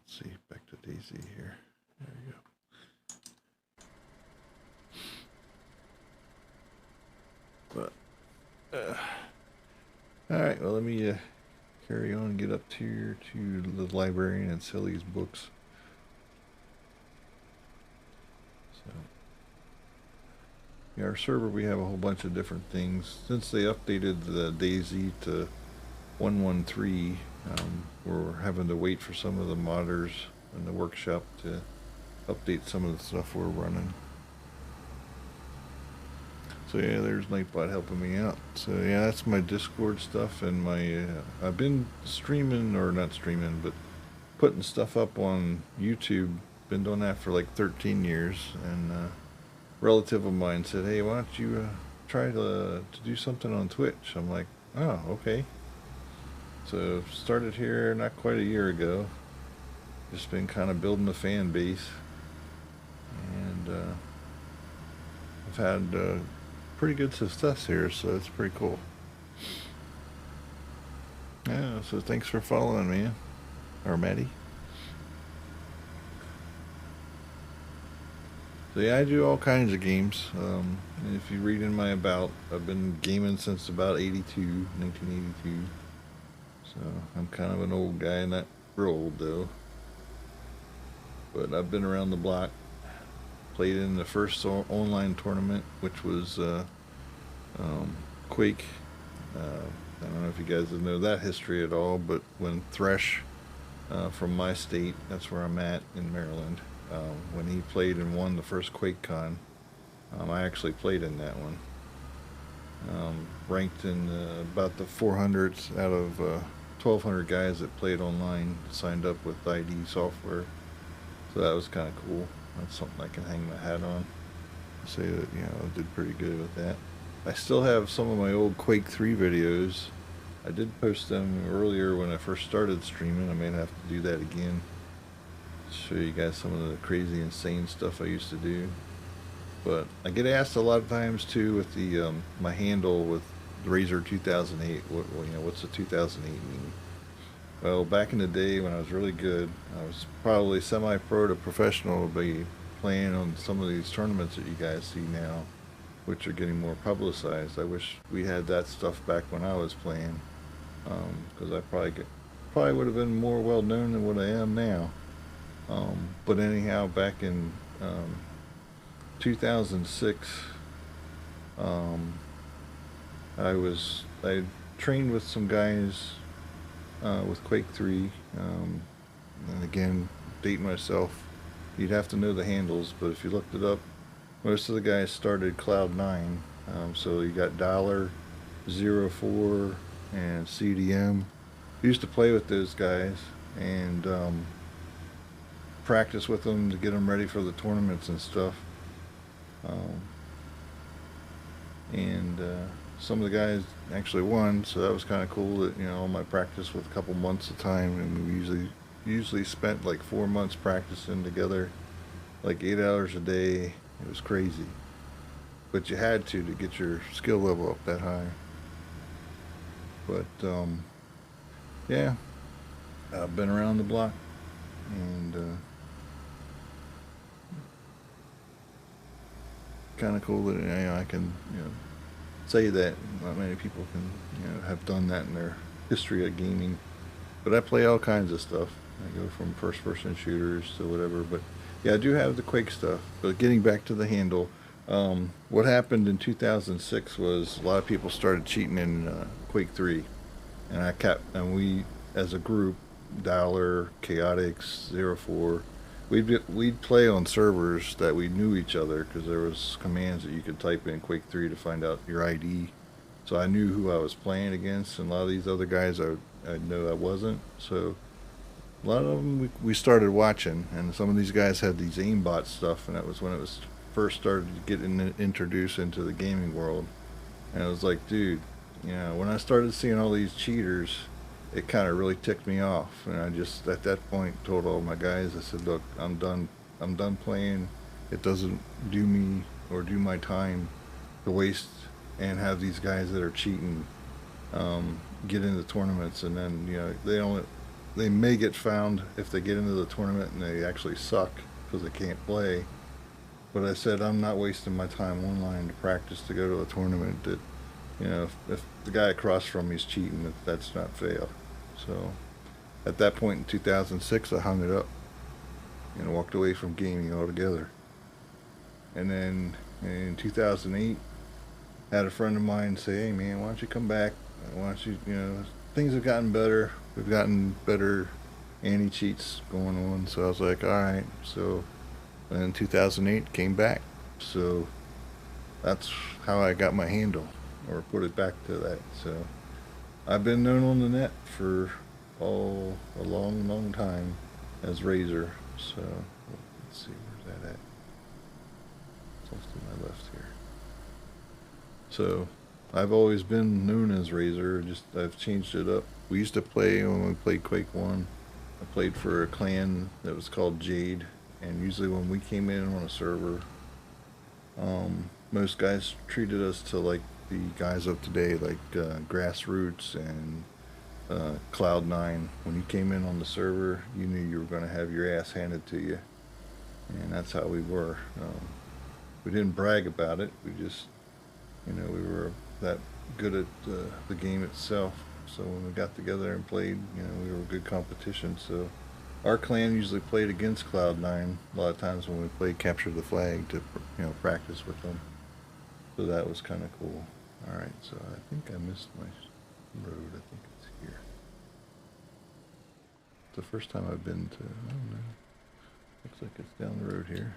Let's see, back to DayZ here. There we go. But all right, well, let me carry on and get up here to the librarian and sell these books. So, yeah, our server, we have a whole bunch of different things. Since they updated the DayZ to 1.13, we're having to wait for some of the modders in the workshop to update some of the stuff we're running. So yeah, there's Nightbot helping me out. So yeah, that's my Discord stuff and my I've been streaming, or not streaming, but putting stuff up on YouTube. Been doing that for like 13 years, and a relative of mine said, "Hey, why don't you try to do something on Twitch?" I'm like, "Oh, okay." So started here not quite a year ago. Just been kind of building a fan base, and I've had pretty good success here, so it's pretty cool. Yeah, so thanks for following me, or Maddie. So yeah, I do all kinds of games. And if you read in my about, I've been gaming since about 1982. So I'm kind of an old guy, not real old though. But I've been around the block. Played in the first online tournament, which was Quake. I don't know if you guys know that history at all, but when Thresh from my state, that's where I'm at in Maryland, when he played and won the first QuakeCon, I actually played in that one. Ranked in about the 400s out of 1,200 guys that played online, signed up with ID software. So that was kind of cool. That's something I can hang my hat on. Say that, I did pretty good with that. I still have some of my old Quake 3 videos. I did post them earlier when I first started streaming. I may have to do that again. Show you guys some of the crazy, insane stuff I used to do. But I get asked a lot of times too with the my handle with Razor 2008. What's the 2008 mean? Well, back in the day when I was really good, I was probably semi-pro to professional to be playing on some of these tournaments that you guys see now, which are getting more publicized. I wish we had that stuff back when I was playing, because I probably would have been more well known than what I am now. But anyhow, back in 2006, I trained with some guys with Quake 3, and again, date myself. You'd have to know the handles, but if you looked it up, most of the guys started Cloud9. So you got Dollar, 04, and CDM. I used to play with those guys and practice with them to get them ready for the tournaments and stuff. And some of the guys actually won, so that was kind of cool. That my practice with a couple months of time, and we usually spent like 4 months practicing together, like 8 hours a day. It was crazy, but you had to get your skill level up that high. But yeah, I've been around the block, and kind of cool that I can say that not many people can have done that in their history of gaming. But I play all kinds of stuff. I go from first-person shooters to whatever. But yeah, I do have the Quake stuff. But getting back to the handle, what happened in 2006 was a lot of people started cheating in Quake 3, and we as a group, Dollar, Chaotix, 04. We'd play on servers that we knew each other because there was commands that you could type in Quake 3 to find out your ID. So I knew who I was playing against, and a lot of these other guys I know I wasn't. So a lot of them we started watching, and some of these guys had these aimbot stuff, and that was when it was first started to get introduced into the gaming world. And I was like, dude, when I started seeing all these cheaters, it kind of really ticked me off, and I just at that point told all my guys, I said, look, I'm done playing. It doesn't do me or do my time to waste and have these guys that are cheating get into tournaments, and then they may get found if they get into the tournament and they actually suck because they can't play. But I said, I'm not wasting my time online to practice to go to a tournament that if the guy across from me is cheating, that's not fair. So at that point in 2006, I hung it up and walked away from gaming altogether. And then in 2008, I had a friend of mine say, hey man, why don't you come back? Why don't you, things have gotten better. We've gotten better anti-cheats going on. So I was like, all right. So in 2008, came back. So that's how I got my handle, or put it back to that. So I've been known on the net for a long, long time as Razor. So let's see, where's that at? It's off to my left here. So I've always been known as Razor. Just I've changed it up. We used to play when we played Quake 1. I played for a clan that was called Jade, and usually when we came in on a server, most guys treated us to like the guys of today, like Grassroots and Cloud9. When you came in on the server, you knew you were going to have your ass handed to you, and that's how we were. We didn't brag about it. We just, we were that good at the game itself. So when we got together and played, we were good competition. So our clan usually played against Cloud9 a lot of times when we played Capture the Flag to practice with them. So that was kind of cool. Alright, so I think I missed my road. I think it's here. It's the first time I've been to, I don't know. Looks like it's down the road here.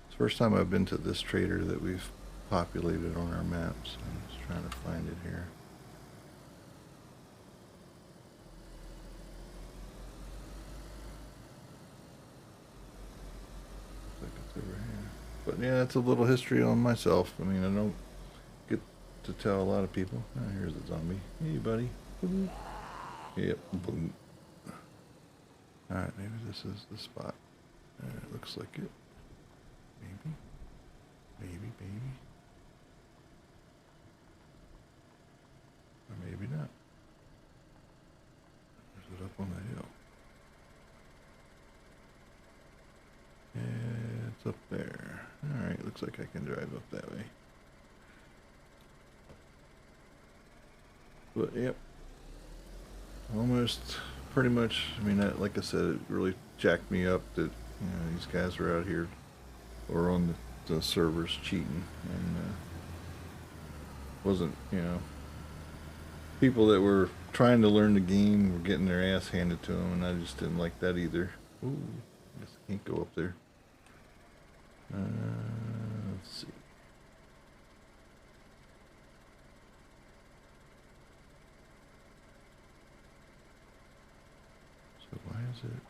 It's the first time I've been to this trader that we've populated on our maps. I'm just trying to find it here. Looks like it's over here. But yeah, that's a little history on myself. I mean, I don't get to tell a lot of people. Oh, here's a zombie. Hey, buddy. Boom. Yep. Boom. Alright, maybe this is the spot. It looks like it. Maybe. Maybe. Or maybe not. Is it up on the hill? Yeah, it's up there. Alright, looks like I can drive up that way. But, yep. Almost, pretty much, I mean, like I said, it really jacked me up that, these guys were out here, or on the servers cheating, and, wasn't, people that were trying to learn the game were getting their ass handed to them, and I just didn't like that either. Ooh, I guess I can't go up there. Let's see. So why is it?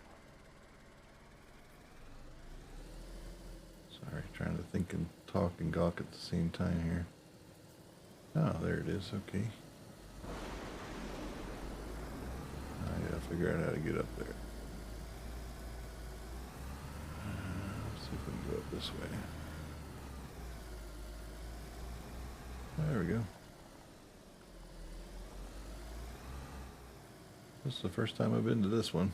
Sorry, trying to think and talk and gawk at the same time here. Oh, there it is. Okay. I gotta figure out how to get up there. Let's see if we can go up this way. There we go. This is the first time I've been to this one.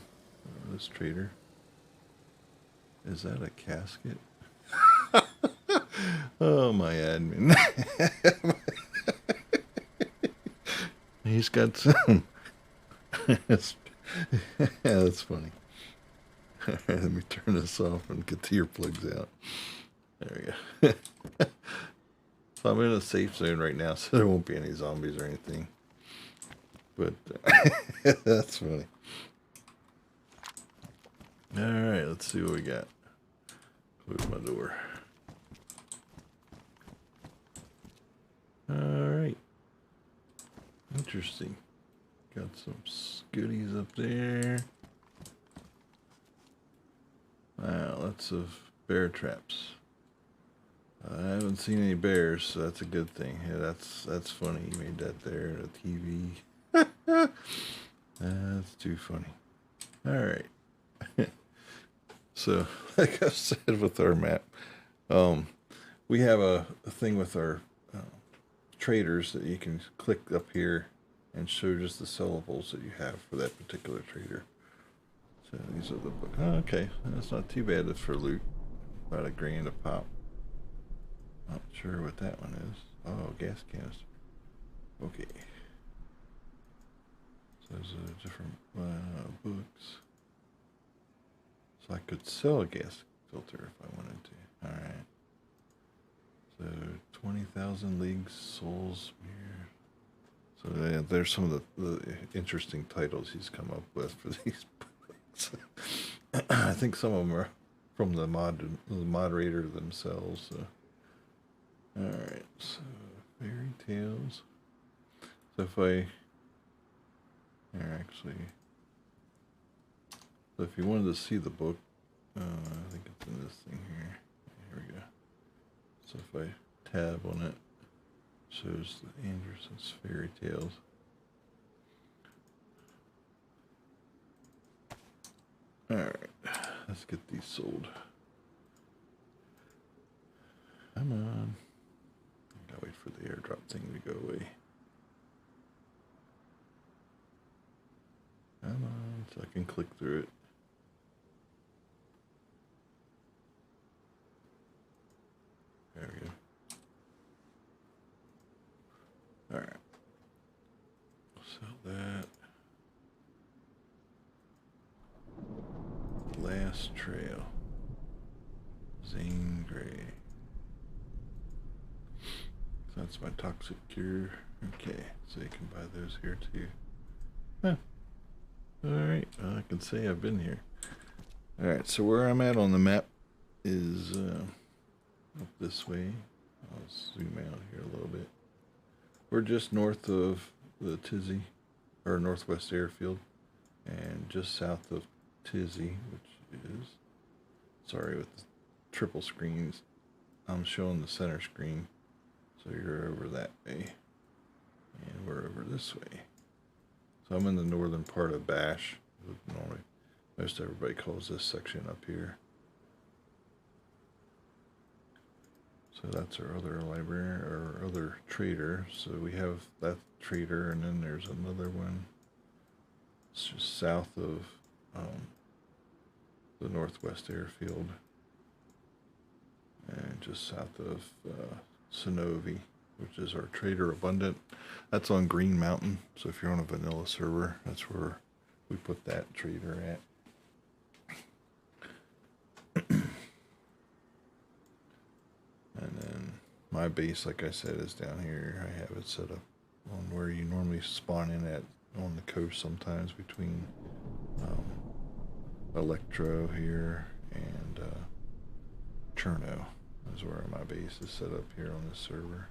This trader. Is that a casket? Oh, my admin. He's got some. Yeah, that's funny. Alright, let me turn this off and get the earplugs out. There we go. So I'm in a safe zone right now, so there won't be any zombies or anything. But that's funny. Alright, let's see what we got. Close my door. Alright. Interesting. Got some goodies up there. Wow, lots of bear traps. I haven't seen any bears, so that's a good thing. Yeah, that's funny. You made that there, the TV. That's too funny. Alright. So, like I said with our map, we have a thing with our traders that you can click up here and show just the sellables that you have for that particular trader. So these are the book. Oh, okay, that's not too bad for loot. About $1,000 a pop. Not sure what that one is. Oh, gas canister. Okay. So there's different books. So I could sell a gas filter if I wanted to. Alright. So 20,000 leagues, souls, mirror. So there's some of the interesting titles he's come up with for these books. I think some of them are from the moderator themselves. So. Alright, so fairy tales. So if I so if you wanted to see the book, I think it's in this thing here. Here we go. So if I tab on it, shows the Anderson's fairy tales. Alright, let's get these sold. Come on. I gotta wait for the airdrop thing to go away. Come on, so I can click through it. There we go. Alright. Sell that. Last trail. Zane Gray. That's my toxic gear. Okay, so you can buy those here too. Huh. Alright, I can say I've been here. Alright, so where I'm at on the map is up this way. I'll zoom out here a little bit. We're just north of the Tizzy, or Northwest Airfield, and just south of Tizzy, which is, sorry, with the triple screens, I'm showing the center screen, so you're over that way, and we're over this way. So I'm in the northern part of Bash. Normally, most everybody calls this section up here. So that's our other librarian, or other trader. So we have that trader, and then there's another one. It's just south of the Northwest Airfield, and just south of Synovi, which is our trader Abundant. That's on Green Mountain. So if you're on a vanilla server, that's where we put that trader at. And then my base, like I said, is down here. I have it set up on where you normally spawn in at on the coast sometimes, between Electro here and Cherno is where my base is set up here on this server.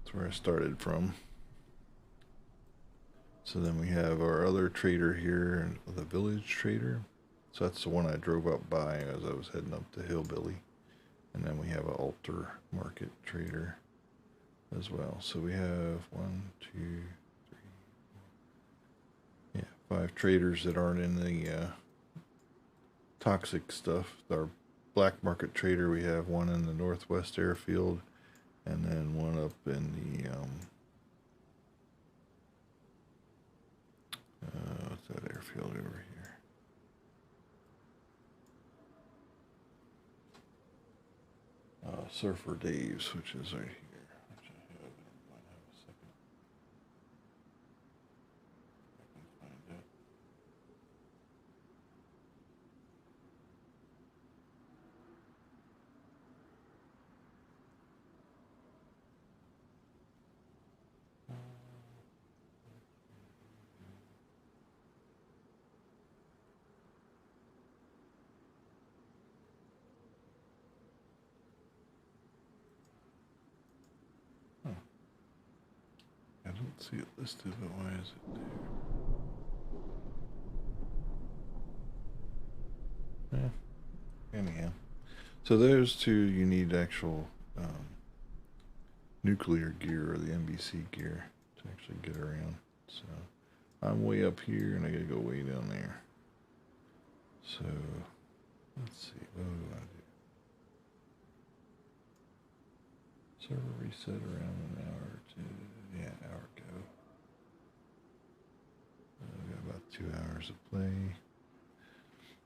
That's where I started from. So then we have our other trader here, the village trader. So that's the one I drove up by as I was heading up to Hillbilly. And then we have an altar market trader as well. So we have 1, 2, 3, 5 traders that aren't in the toxic stuff. Our black market trader, we have one in the Northwest Airfield, and then one up in the what's that airfield over here? Surfer Dave's, which is right here. Which I have, might have a second. I can find it. I don't see it listed, but why is it there? Yeah. Anyhow, so those two, you need actual nuclear gear, or the NBC gear, to actually get around. So I'm way up here, and I gotta go way down there. So let's see, what do I do? Server reset around an hour or two. Yeah, an hour ago. I've got about 2 hours of play.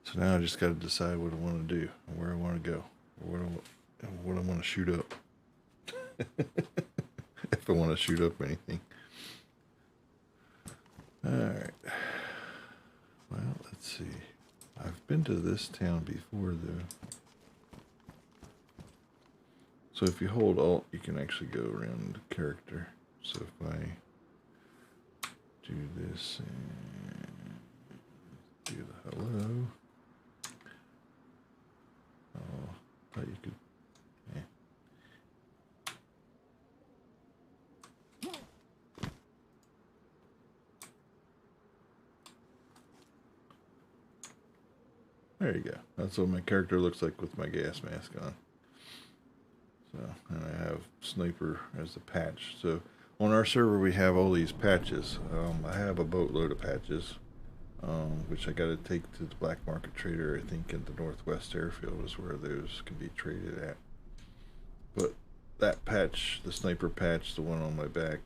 So now I just got to decide what I want to do, and where I want to go, or what I want to shoot up. If I want to shoot up anything. Alright. Well, let's see. I've been to this town before, though. So if you hold Alt, you can actually go around the character. So if I do this and do the hello. Oh, thought you could. Yeah. There you go. That's what my character looks like with my gas mask on. So, and I have Sniper as the patch. So on our server we have all these patches. I have a boatload of patches, which I got to take to the black market trader. I think in the Northwest Airfield is where those can be traded at. But that patch, the Sniper patch, the one on my back,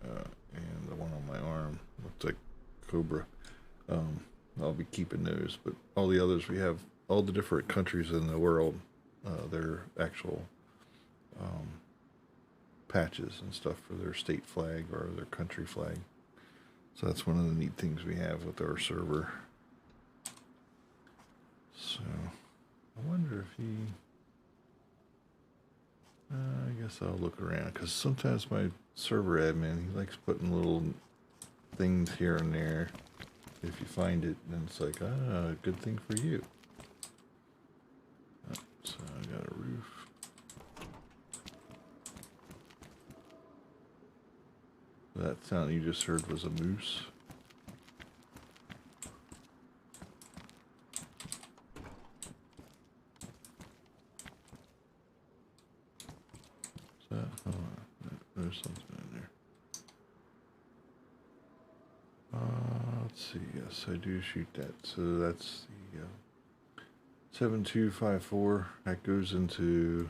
and the one on my arm, looks like Cobra. I'll be keeping those. But all the others, we have all the different countries in the world, their actual patches and stuff for their state flag or their country flag. So that's one of the neat things we have with our server. So I wonder if he... I guess I'll look around because sometimes my server admin, he likes putting little things here and there. If you find it, then it's like, good thing for you. So I got a roof. That sound you just heard was a moose. Hold on. There's something in there. Let's see. Yes, I do shoot that. So that's the 7254. That goes into.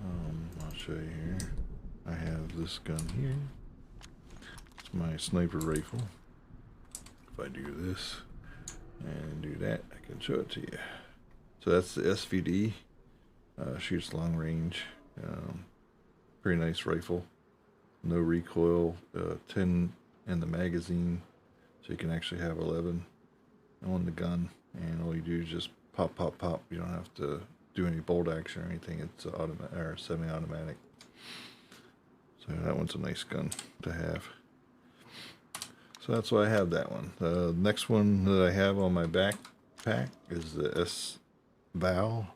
I'll show you here. I have this gun here. It's my sniper rifle. If I do this and do that, I can show it to you. So that's the SVD. Shoots long range. Pretty nice rifle. No recoil. 10 in the magazine, so you can actually have 11 on the gun. And all you do is just pop, pop, pop. You don't have to do any bolt action or anything. It's automatic or semi-automatic. So that one's a nice gun to have. So that's why I have that one. The next one that I have on my backpack is the S-Bow.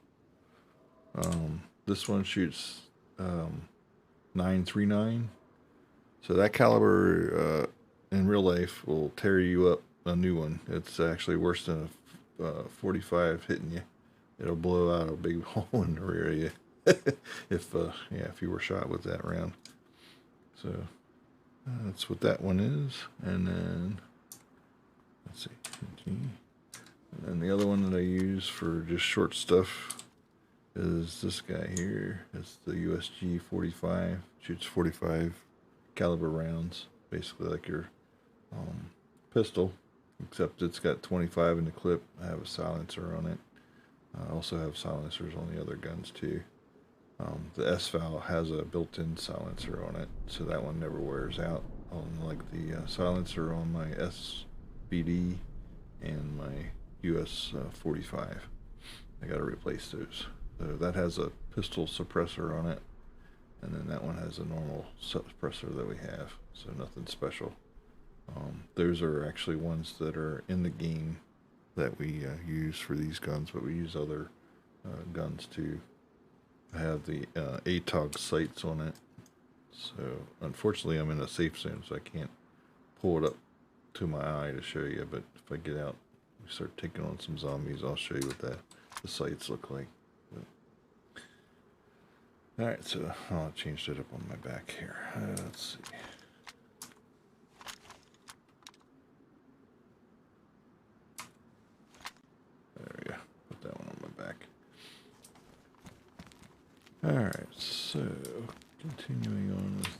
This one shoots 939. So that caliber in real life will tear you up a new one. It's actually worse than a 45 hitting you. It'll blow out a big hole in the rear of you if you were shot with that round. So that's what that one is. And then let's see. And then the other one that I use for just short stuff is this guy here. It's the USG 45. Shoots 45 caliber rounds, basically like your pistol, except it's got 25 in the clip. I have a silencer on it. I also have silencers on the other guns too. The S-Bow has a built-in silencer on it, so that one never wears out. Unlike the silencer on my SVD and my US 45. I got to replace those. So that has a pistol suppressor on it, and then that one has a normal suppressor that we have, so nothing special. Those are actually ones that are in the game that we use for these guns, but we use other guns too. I have the ATOG sights on it, so unfortunately I'm in a safe zone, so I can't pull it up to my eye to show you, but if I get out and start taking on some zombies, I'll show you what the sights look like. Alright, so I'll change it up on my back here. Let's see. There we go. Put that one on my back. Alright, so continuing on with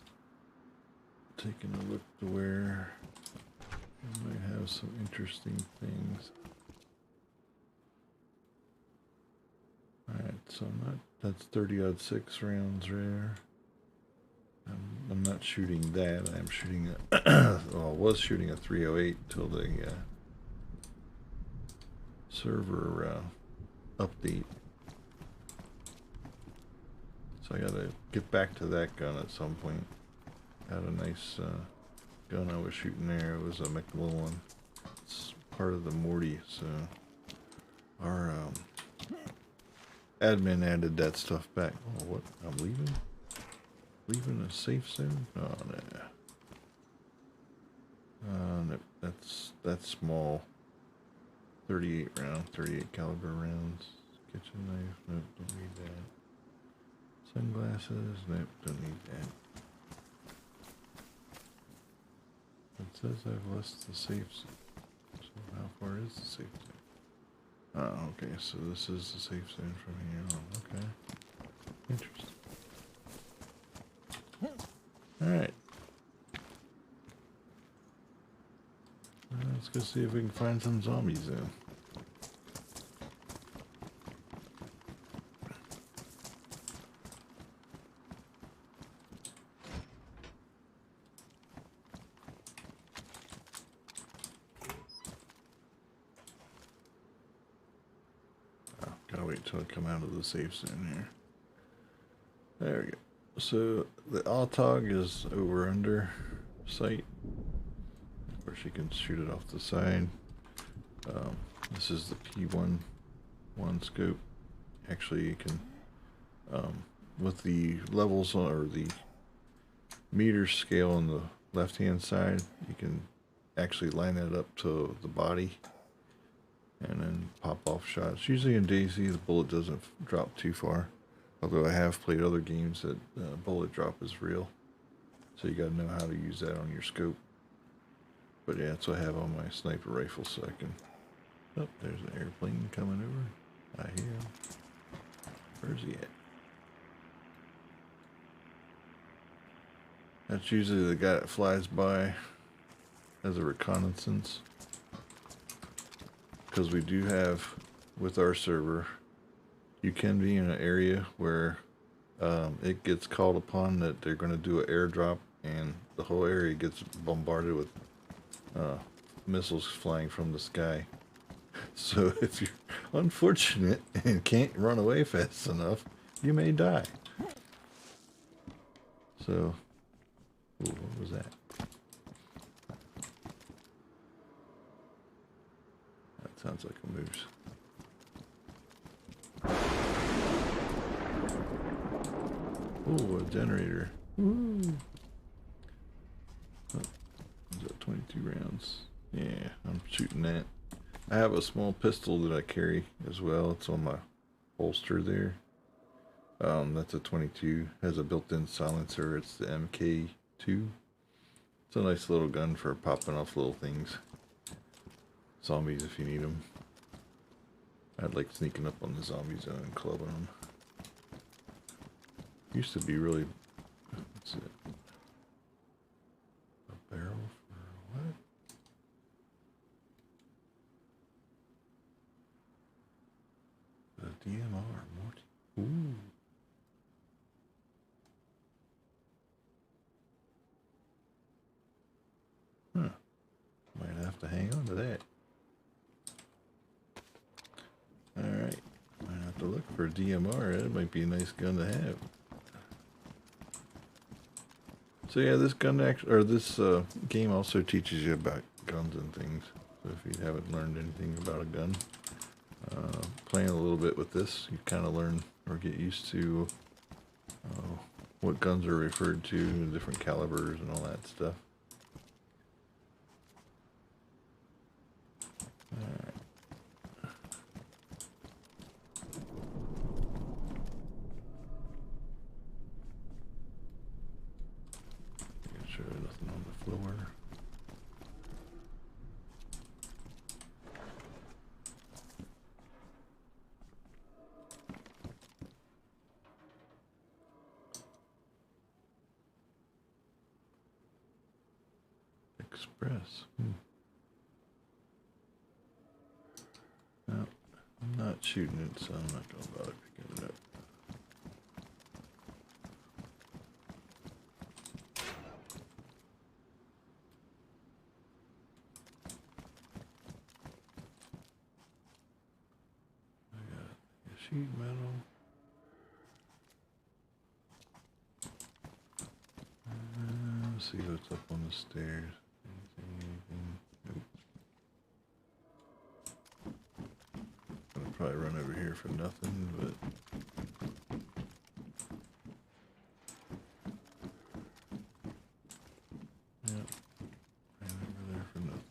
taking a look to where we might have some interesting things. Alright, so that's 30-06 rounds there. I'm not shooting that. I'm shooting well, I was shooting a 308 till the server update. So I gotta get back to that gun at some point. Had a nice gun I was shooting there. It was a McMillan. It's part of the Morty, so our admin added that stuff back. Oh, what? I'm leaving? Leaving a safe zone? Oh, no. That's small. 38 round, 38 caliber rounds. Kitchen knife, nope, don't need that. Sunglasses, nope, don't need that. It says I've left the safe zone. So how far is the safe zone? Oh, okay, so this is the safe zone from here on. Okay. Interesting. Alright. Let's go see if we can find some zombies then. Oh, gotta wait till I come out of the safe zone here. There we go. So the AUTOG is over under sight. Of course, you can shoot it off the side. This is the P1 scope. Actually, you can, with the levels or the meter scale on the left-hand side, you can actually line that up to the body and then pop off shots. Usually in DayZ, the bullet doesn't drop too far. Although I have played other games that bullet drop is real. So you gotta know how to use that on your scope. But yeah, that's what I have on my sniper rifle, so I can... Oh, there's an airplane coming over. I hear him. Where's he at? That's usually the guy that flies by as a reconnaissance. Because we do have, with our server, you can be in an area where it gets called upon that they're going to do an airdrop and the whole area gets bombarded with missiles flying from the sky. So if you're unfortunate and can't run away fast enough, you may die. So, ooh, what was that? That sounds like a moose. Ooh, a generator. Ooh. Oh, is that 22 rounds? Yeah, I'm shooting that. I have a small pistol that I carry as well. It's on my holster there. That's a 22. Has a built-in silencer. It's the MK2. It's a nice little gun for popping off little things. Zombies if you need them. I'd like sneaking up on the zombies and clubbing them. Used to be really... What's it? A barrel for what? The DMR, Morty. Ooh. Huh. Might have to hang on to that. Alright. Might have to look for a DMR. That might be a nice gun to have. So yeah, this gun or this game also teaches you about guns and things. So if you haven't learned anything about a gun, playing a little bit with this, you kind of learn or get used to what guns are referred to, different calibers and all that stuff. Alright. Make sure there's nothing on the floor. Express. No, I'm not shooting it, so I'm not going to bother picking it up. I got a sheet metal. Let's see what's up on the stairs. Anything? Nope. I'll probably run over here for nothing, but yeah, ran over there for nothing.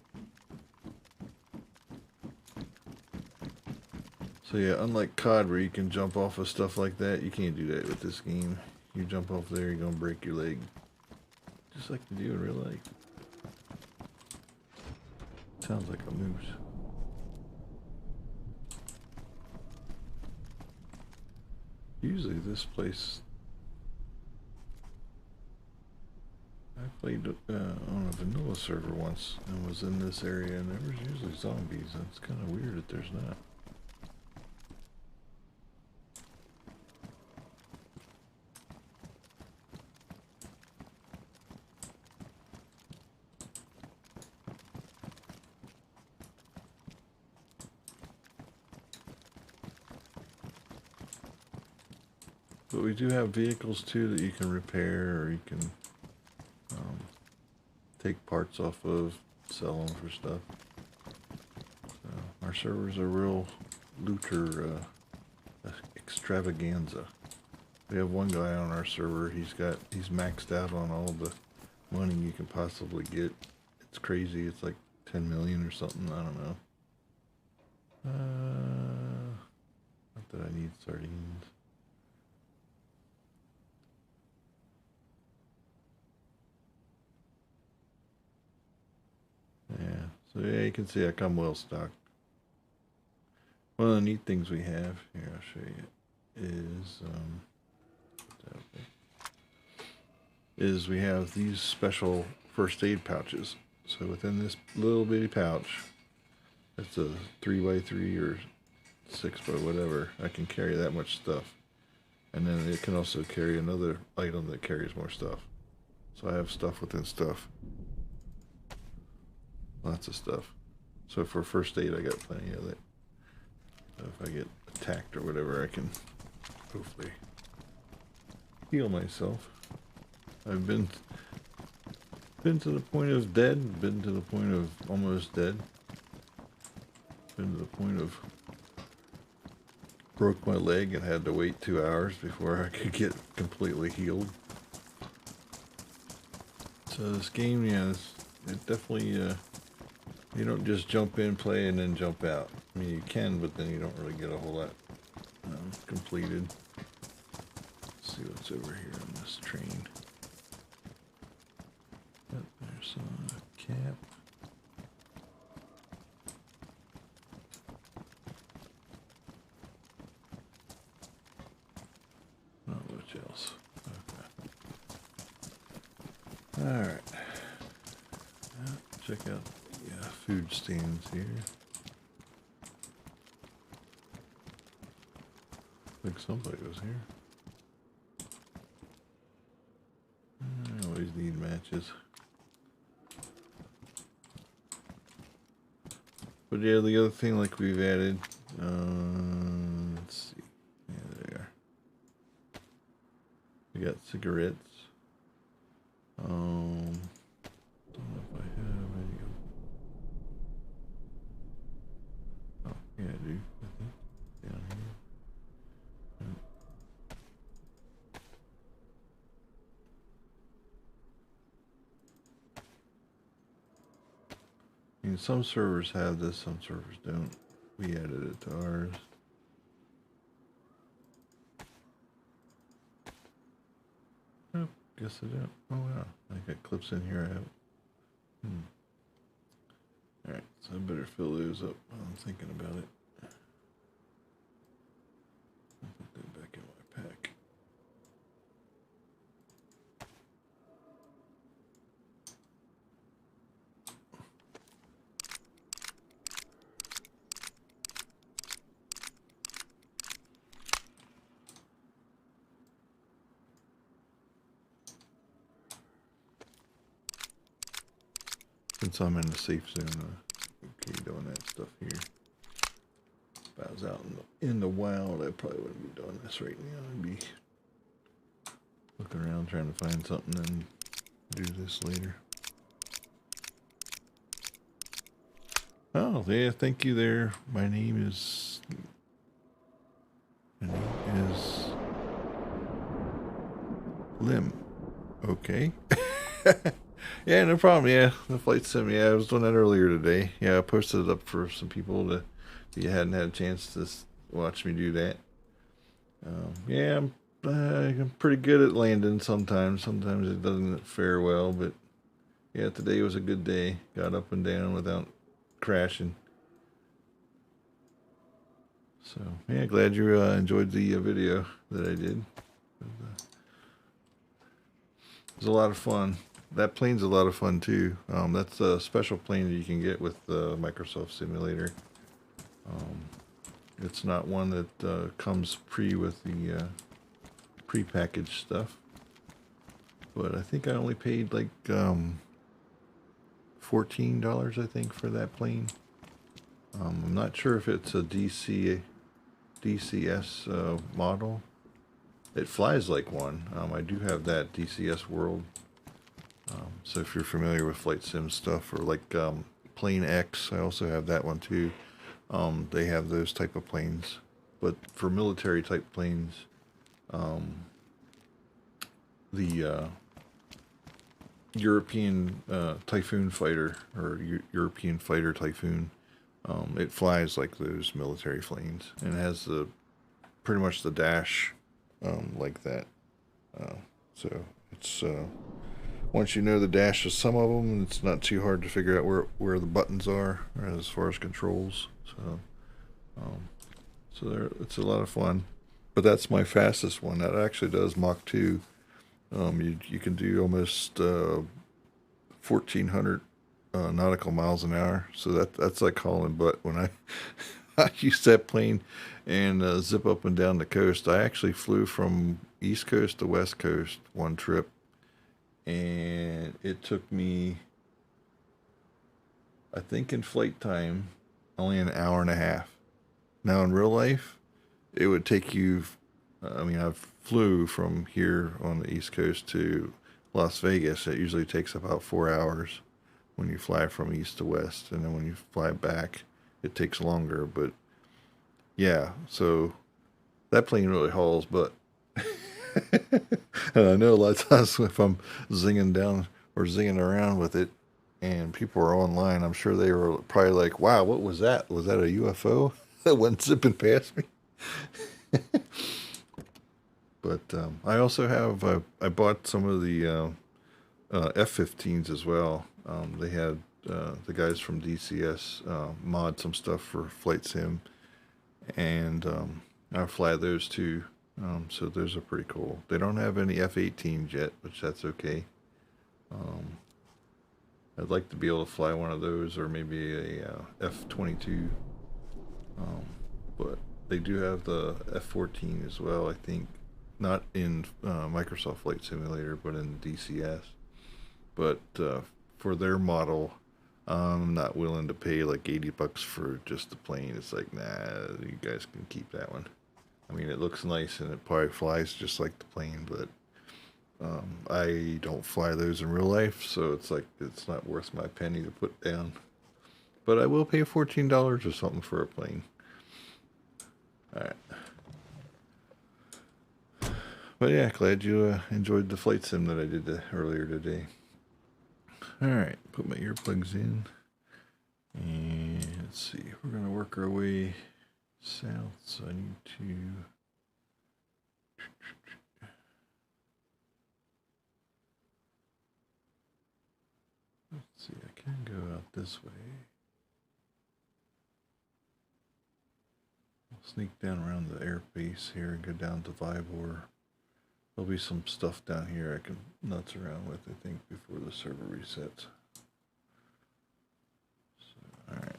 So yeah, unlike COD where you can jump off of stuff like that, you can't do that with this game. You jump off there, you're gonna break your leg. Just like you do in real life. Sounds like a moose. Usually this place... I played on a vanilla server once and was in this area and there was usually zombies. It's kind of weird that there's not. But we do have vehicles too that you can repair, or you can take parts off of, sell them for stuff. So our server's a real looter extravaganza. We have one guy on our server, he's maxed out on all the money you can possibly get. It's crazy, it's like 10 million or something, I don't know. Not that I need sardines. Yeah, so yeah, you can see I come well stocked. One of the neat things we have, here I'll show you, is we have these special first aid pouches. So within this little bitty pouch, it's a 3x3 or 6 by whatever, I can carry that much stuff. And then it can also carry another item that carries more stuff. So I have stuff within stuff. Lots of stuff. So for first aid, I got plenty of it. So if I get attacked or whatever, I can hopefully heal myself. I've been to the point of dead, been to the point of almost dead, been to the point of broke my leg and had to wait 2 hours before I could get completely healed. So this game, yeah, it definitely, you don't just jump in, play, and then jump out. I mean, you can, but then you don't really get a whole lot completed. Let's see what's over here on this train. Yep, there's a cap. Not much else. Okay. Alright. Check out the food stands here. I think somebody was here. I always need matches. But yeah, the other thing like we've added, let's see, yeah, there they are. We got cigarettes. Don't know if I have any of them. Oh, yeah, I do, I think, down here. I mean, some servers have this, some servers don't. We added it to ours. Oh, guess I don't. Oh wow, I got clips in here I have. Alright, so I better fill those up while I'm thinking about it. I'll put that back in my pack. Since I'm in the safe zone, okay, doing that stuff here. If I was out in the wild, I probably wouldn't be doing this right now. I'd be looking around trying to find something and do this later. Oh, yeah, thank you there. My name is Lim. Okay. Yeah, no problem. Yeah, the flight sim. Yeah, I was doing that earlier today. Yeah, I posted it up for some people to, if you hadn't had a chance to watch me do that. Yeah, I'm pretty good at landing sometimes. Sometimes it doesn't fare well, but yeah, today was a good day. Got up and down without crashing. So yeah, glad you enjoyed the video that I did. It was a lot of fun. That plane's a lot of fun too. That's a special plane that you can get with the Microsoft Simulator. It's not one that comes with the pre-packaged stuff. But I think I only paid like $14, I think, for that plane. I'm not sure if it's a DCS model. it flies like one. I do have that DCS World. So if you're familiar with flight sim stuff, or like Plane X, I also have that one too. They have those type of planes, but for military type planes, the European Typhoon fighter, or European fighter Typhoon, it flies like those military planes, and it has the pretty much the dash like that. So it's once you know the dash of some of them, it's not too hard to figure out where the buttons are as far as controls. Um, it's a lot of fun. But that's my fastest one. That actually does Mach 2. You can do almost 1,400 nautical miles an hour. So that's like hauling butt. When I I used that plane and zip up and down the coast. I actually flew from East Coast to West Coast one trip, and it took me, I think in flight time, only an hour and a half. Now in real life, it would take you. I mean, I flew from here on the East Coast to Las Vegas. It usually takes about 4 hours when you fly from east to west, and then when you fly back, it takes longer. But yeah, so that plane really hauls, but and I know a lot of times if I'm zinging down or zinging around with it, and people are online, I'm sure they were probably like, "Wow, what was that? Was that a UFO that went zipping past me?" But I also have I bought some of the F-15s as well. They had the guys from DCS mod some stuff for flight sim, and I fly those too. So those are pretty cool. They don't have any F-18s yet, which that's okay. Um, I'd like to be able to fly one of those, or maybe a F-22. Um, but they do have the F-14 as well, I think. Not in Microsoft Flight Simulator, but in DCS. But for their model, I'm not willing to pay like $80 for just the plane. It's like, nah, you guys can keep that one. I mean, it looks nice and it probably flies just like the plane, but I don't fly those in real life, so it's like it's not worth my penny to put down. But I will pay $14 or something for a plane. All right. But yeah, glad you enjoyed the flight sim that I did earlier today. All right, put my earplugs in, and let's see. We're gonna work our way south, so I need to. Let's see. I can go out this way. I'll sneak down around the air base here and go down to Vibor. There'll be some stuff down here I can nuts around with, I think, before the server resets. So, alright.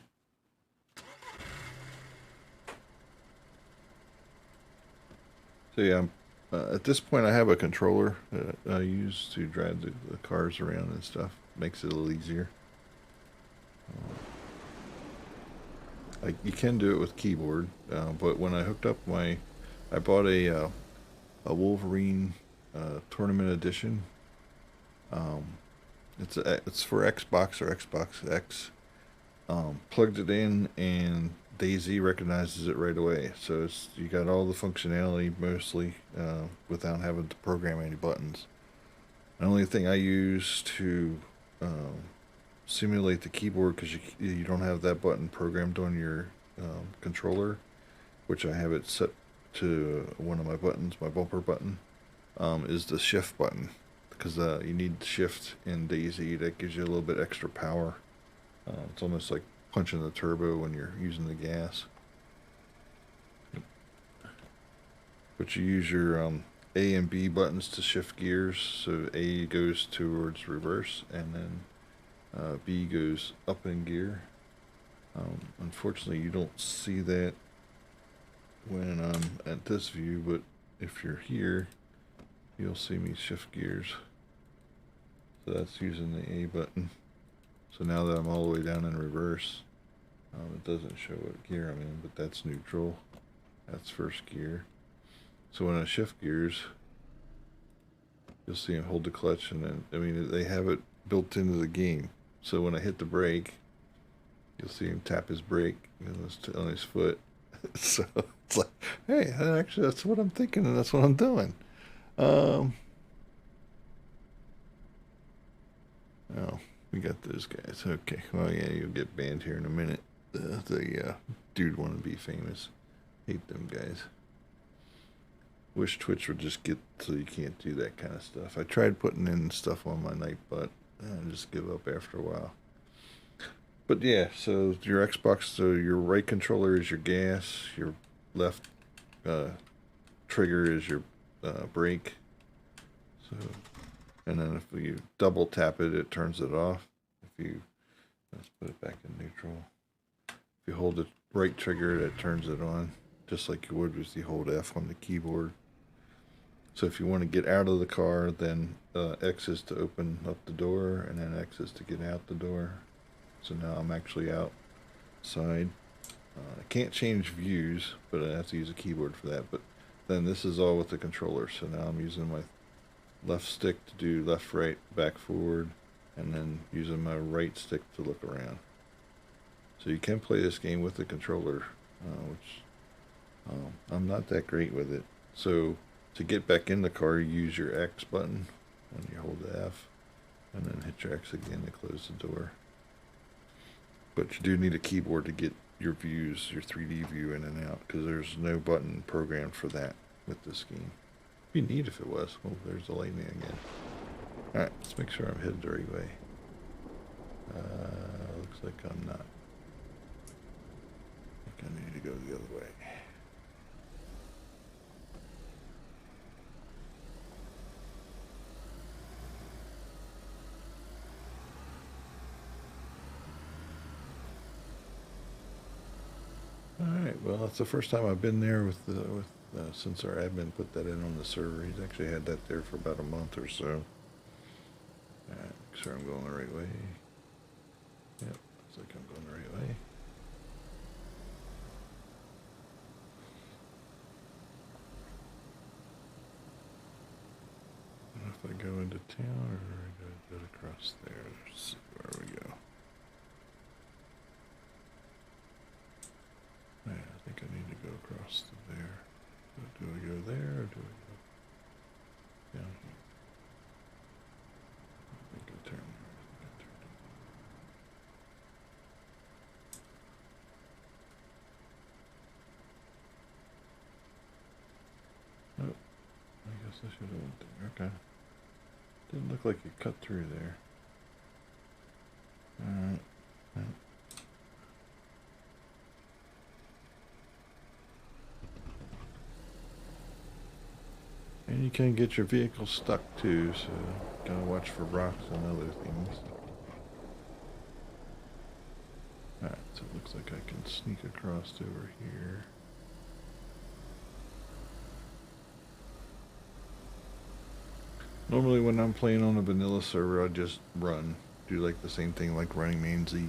So yeah, at this point I have a controller that I use to drive the cars around and stuff. Makes it a little easier. You can do it with keyboard, but when I hooked up I bought a Wolverine Tournament Edition. It's for Xbox or Xbox X. Plugged it in, and DayZ recognizes it right away. So you got all the functionality mostly without having to program any buttons. The only thing I use to simulate the keyboard, because you don't have that button programmed on your controller, which I have it set to one of my buttons, my bumper button, is the shift button, because you need shift in DayZ. That gives you a little bit extra power. It's almost like punching the turbo when you're using the gas. But you use your A and B buttons to shift gears. So A goes towards reverse, and then B goes up in gear. Unfortunately, you don't see that when I'm at this view, but if you're here, you'll see me shift gears. So that's using the A button. So now that I'm all the way down in reverse, it doesn't show what gear I'm in, but that's neutral. That's first gear. So when I shift gears, you'll see him hold the clutch, and then, I mean, they have it built into the game. So when I hit the brake, you'll see him tap his brake on his foot. So it's like, hey, actually, that's what I'm thinking, and that's what I'm doing. Oh, we got those guys. Okay. Well, yeah, you'll get banned here in a minute. The dude want to be famous. Hate them guys. Wish Twitch would just get so you can't do that kind of stuff. I tried putting in stuff on my night, but I just give up after a while. But yeah, so your Xbox, so your right controller is your gas, your left trigger is your brake. So, and then if you double tap it, it turns it off. If you, let's put it back in neutral. If you hold the right trigger, that turns it on, just like you would if you hold F on the keyboard. So if you want to get out of the car, then X is to open up the door, and then X is to get out the door. So now I'm actually outside. I can't change views, but I have to use a keyboard for that. But then this is all with the controller. So now I'm using my left stick to do left, right, back, forward, and then using my right stick to look around. So you can play this game with the controller, which I'm not that great with it. So to get back in the car, you use your X button when you hold the F, and then hit your X again to close the door. But you do need a keyboard to get your views, your 3D view in and out, because there's no button programmed for that with this game. It'd be neat if it was. Oh, there's the lightning again. Alright, let's make sure I'm headed the right way. Looks like I'm not. I think I need to go the other way. Alright, well, that's the first time I've been there with since our admin put that in on the server. He's actually had that there for about a month or so. Alright, make sure I'm going the right way. Yep, looks like I'm going the right way. I don't know if I go into town or I go across there. Let's see where we go. Yeah, I think I need to go across to there. Do I go there or do I go down here? I think I turn here. Oh, I guess I should have went there. Okay. Didn't look like it cut through there. Alright. Right. And you can get your vehicle stuck too, so gotta watch for rocks and other things. Alright, so it looks like I can sneak across over here. Normally when I'm playing on a vanilla server, I just run. Do like the same thing like running main Z.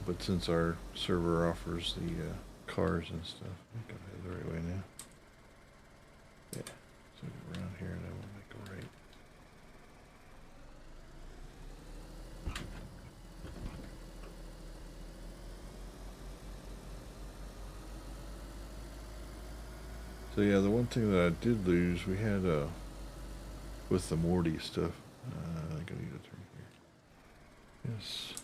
But since our server offers the cars and stuff, I think I'm headed the right way now. Yeah, so go around here and then we'll make a right. So yeah, the one thing that I did lose, we had with the Morty stuff. I think I need to turn here. Yes.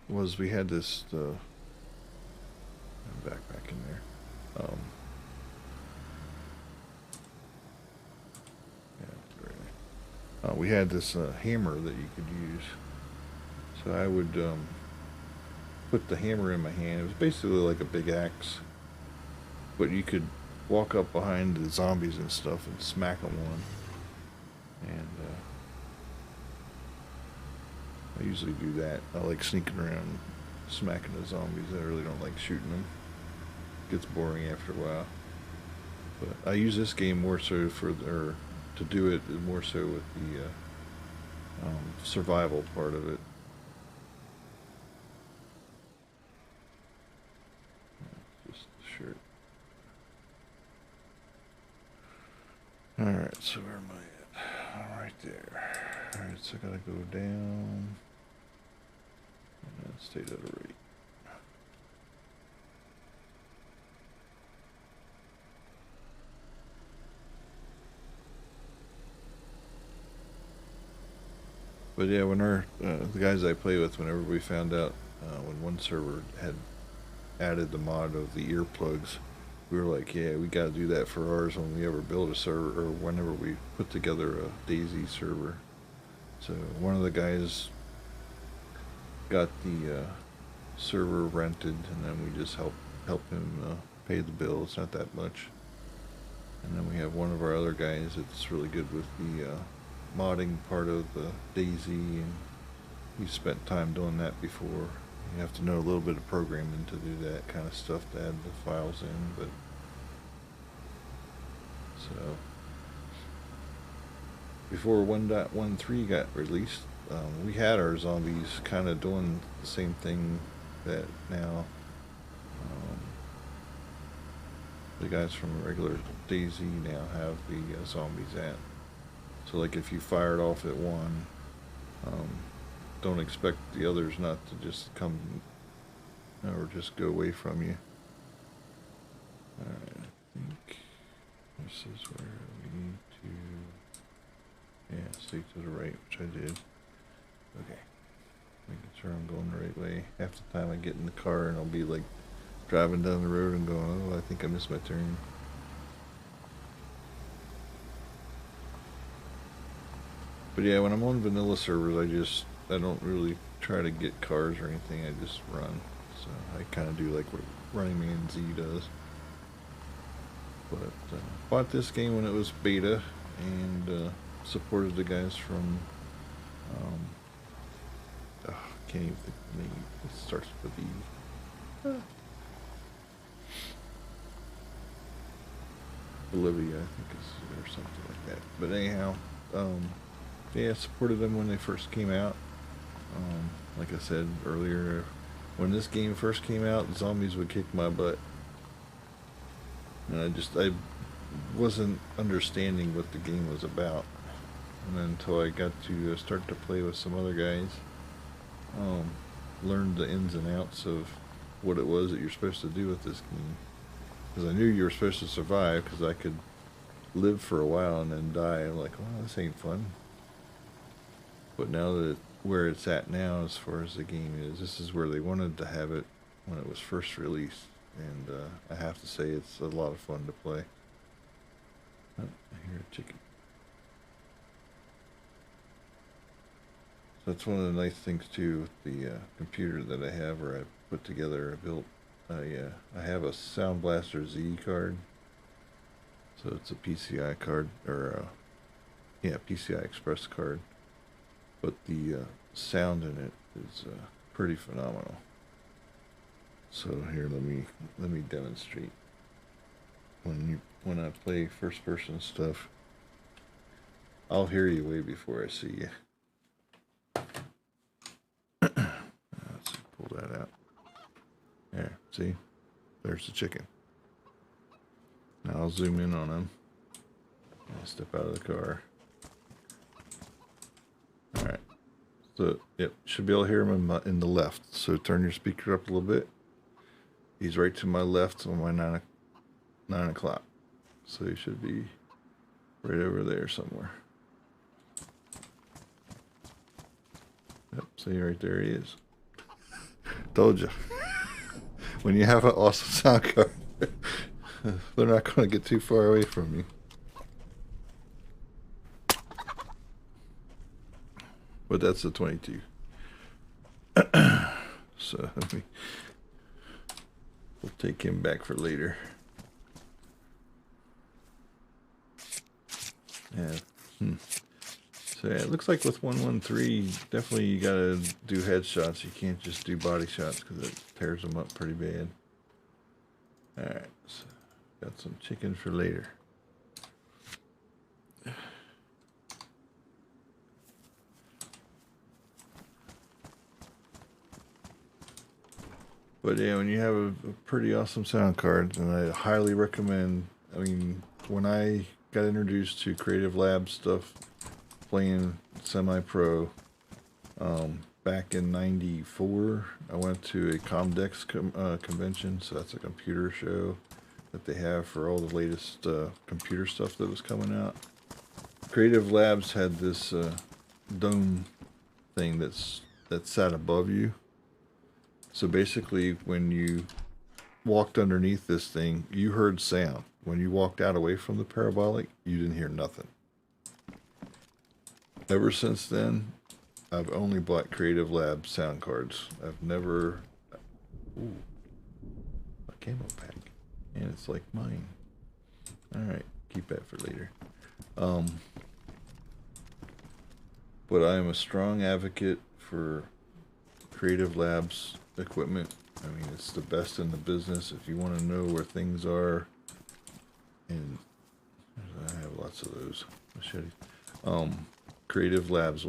Was we had this back in there. Yeah, we had this hammer that you could use. So I would put the hammer in my hand. It was basically like a big axe, but you could walk up behind the zombies and stuff and smack them one. And I usually do that. I like sneaking around, smacking the zombies. I really don't like shooting them. It gets boring after a while. But I use this game more so to do it more so with the survival part of it. So where am I at? Right there. Alright, so I gotta go down. And stay to the right. But yeah, when the guys I play with, whenever we found out when one server had added the mod of the earplugs, we were like, yeah, we got to do that for ours when we ever build a server, or whenever we put together a DayZ server. So one of the guys got the server rented, and then we just help him pay the bill. It's not that much. And then we have one of our other guys that's really good with the modding part of the DayZ, and he spent time doing that before. You have to know a little bit of programming to do that kind of stuff, to add the files in, but so before 1.13 got released, we had our zombies kind of doing the same thing that now the guys from regular DayZ now have the zombies at. So like if you fired off at one, don't expect the others not to just come or just go away from you. Alright, I think this is where we need to, yeah, stay to the right, which I did. Okay, making sure I'm going the right way. Half the time I get in the car and I'll be like driving down the road and going, oh, I think I missed my turn. But yeah, when I'm on vanilla servers, I don't really try to get cars or anything. I just run. So I kind of do like what Running Man Z does. But bought this game when it was beta, and supported the guys from can't even think of the name. It starts with E. Bolivia, I think, or something like that. But anyhow, yeah, supported them when they first came out. Like I said earlier, when this game first came out, zombies would kick my butt. And I wasn't understanding what the game was about. And then until I got to start to play with some other guys, learned the ins and outs of what it was that you're supposed to do with this game. Because I knew you were supposed to survive, because I could live for a while and then die. I'm like, well, this ain't fun. But now that where it's at now as far as the game is, this is where they wanted to have it when it was first released. And I have to say it's a lot of fun to play. Oh, I hear a chicken. So that's one of the nice things too with the computer that I have, or I put together, I built. I have a Sound Blaster Z card. So it's a PCI card, or yeah, PCI Express card. But the sound in it is pretty phenomenal. So here, let me demonstrate. When I play first person stuff, I'll hear you way before I see you. Let's pull that out. There, see? There's the chicken. Now I'll zoom in on him. I'll step out of the car. Alright. So, yep, should be able to hear him in the left. So turn your speaker up a little bit. He's right to my left on my 9 o'clock. So he should be right over there somewhere. Yep, see, right there he is. Told you. When you have an awesome sound card, they're not going to get too far away from you. But that's the 22. So we'll take him back for later. Yeah. So yeah, it looks like with 1.13, definitely you gotta do headshots. You can't just do body shots because it tears them up pretty bad. Alright, so got some chicken for later. But yeah, when you have a pretty awesome sound card, and I highly recommend, I mean, when I got introduced to Creative Lab stuff playing semi-pro back in '94. I went to a Comdex convention, so that's a computer show that they have for all the latest computer stuff that was coming out. Creative Labs had this dome thing that sat above you. So basically, when you walked underneath this thing, you heard sound. When you walked out away from the parabolic, you didn't hear nothing. Ever since then, I've only bought Creative Lab sound cards. I've never... Ooh, a camo pack. And it's like mine. Alright, keep that for later. But I am a strong advocate for Creative Labs equipment. I mean, it's the best in the business. If you want to know where things are, and I have lots of those machetes. Creative Labs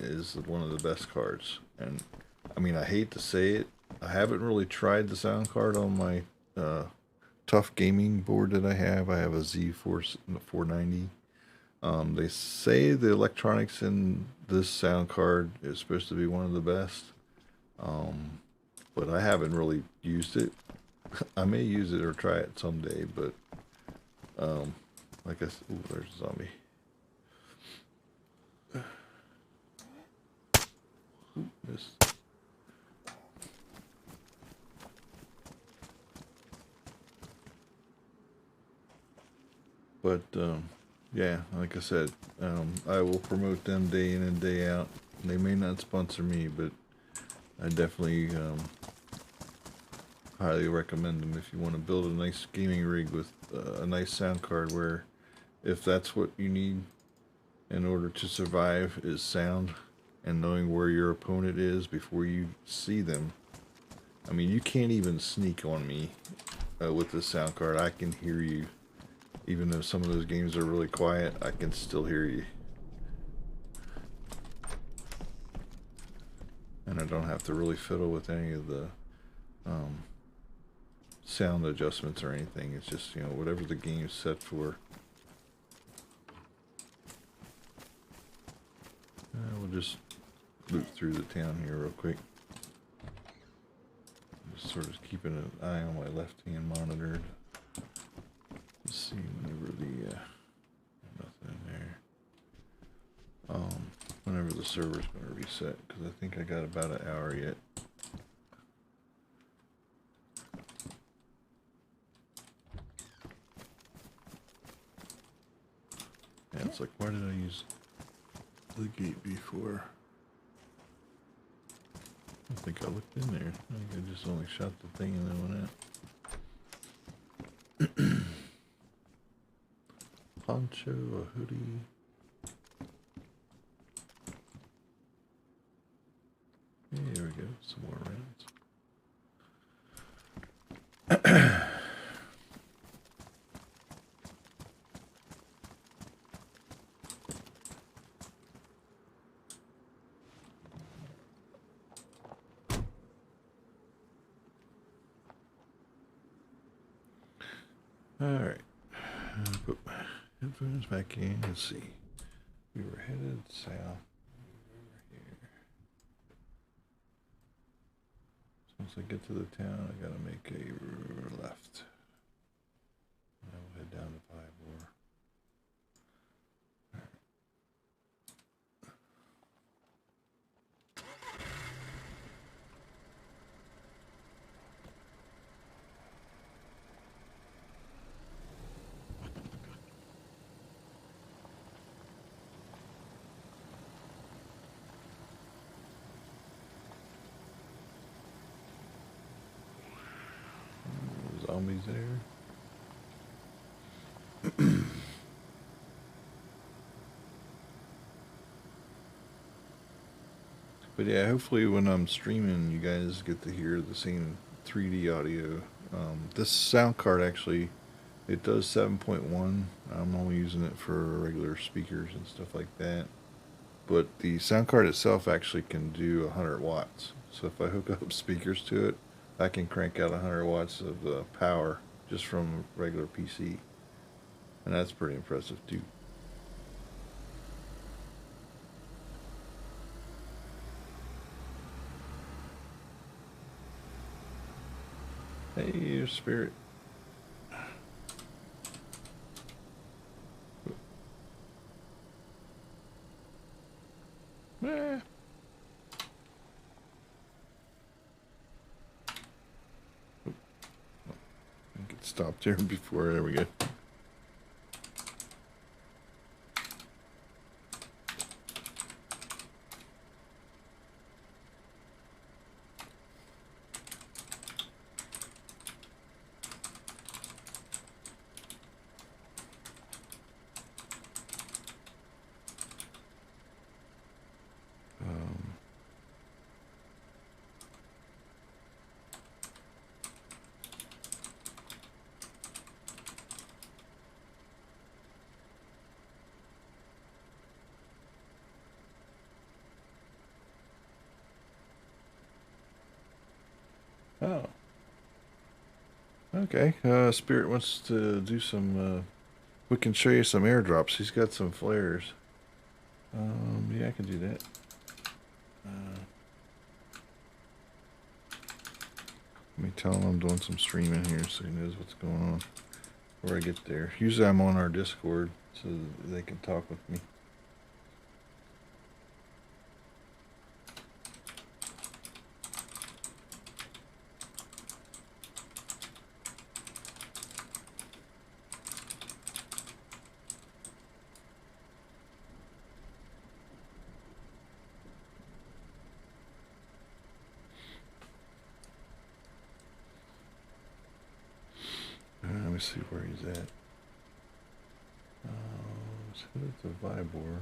is one of the best cards. And I mean, I hate to say it, I haven't really tried the sound card on my tough gaming board that I have. I have a Z490. They say the electronics in this sound card is supposed to be one of the best. But I haven't really used it. I may use it or try it someday, but like I said, ooh, there's a zombie. Ooh, missed. But yeah, like I said, I will promote them day in and day out. They may not sponsor me, but I definitely highly recommend them if you want to build a nice gaming rig with a nice sound card, where if that's what you need in order to survive is sound and knowing where your opponent is before you see them. I mean, you can't even sneak on me with this sound card. I can hear you. Even though some of those games are really quiet, I can still hear you. And I don't have to really fiddle with any of the sound adjustments or anything. It's just, you know, whatever the game's set for. We'll just loop through the town here real quick. Just sort of keeping an eye on my left hand monitored. Let's see whenever the nothing in there. Whenever the server's going to reset, because I think I got about an hour yet. Yeah, it's like, why did I use the gate before? I don't think I looked in there. I think I just only shot the thing and then went out. Poncho, a hoodie. There we go, some more rounds. Alright, put my headphones back in. Let's see. We were headed south. Over here. Once I get to the town, I gotta make a left. And I will head down to 5 more. Zombies there. But yeah, hopefully when I'm streaming, you guys get to hear the same 3D audio. This sound card actually, it does 7.1. I'm only using it for regular speakers and stuff like that. But the sound card itself actually can do 100 watts. So if I hook up speakers to it, I can crank out 100 watts of power just from regular PC. And that's pretty impressive too. Hey, your spirit. Eh. Get stopped here before. There we go. Oh. Okay. Spirit wants to do some. We can show you some airdrops. He's got some flares. Yeah, I can do that. Let me tell him I'm doing some streaming here so he knows what's going on before I get there. Usually I'm on our Discord so they can talk with me. Let me see where he's at. Let's hit it to Vibor.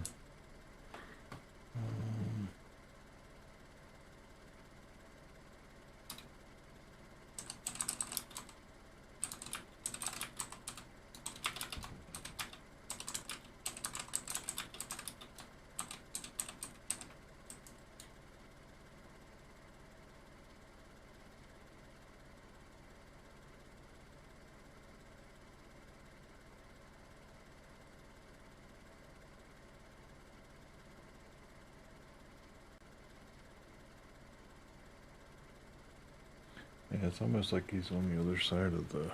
Yeah, it's almost like he's on the other side of the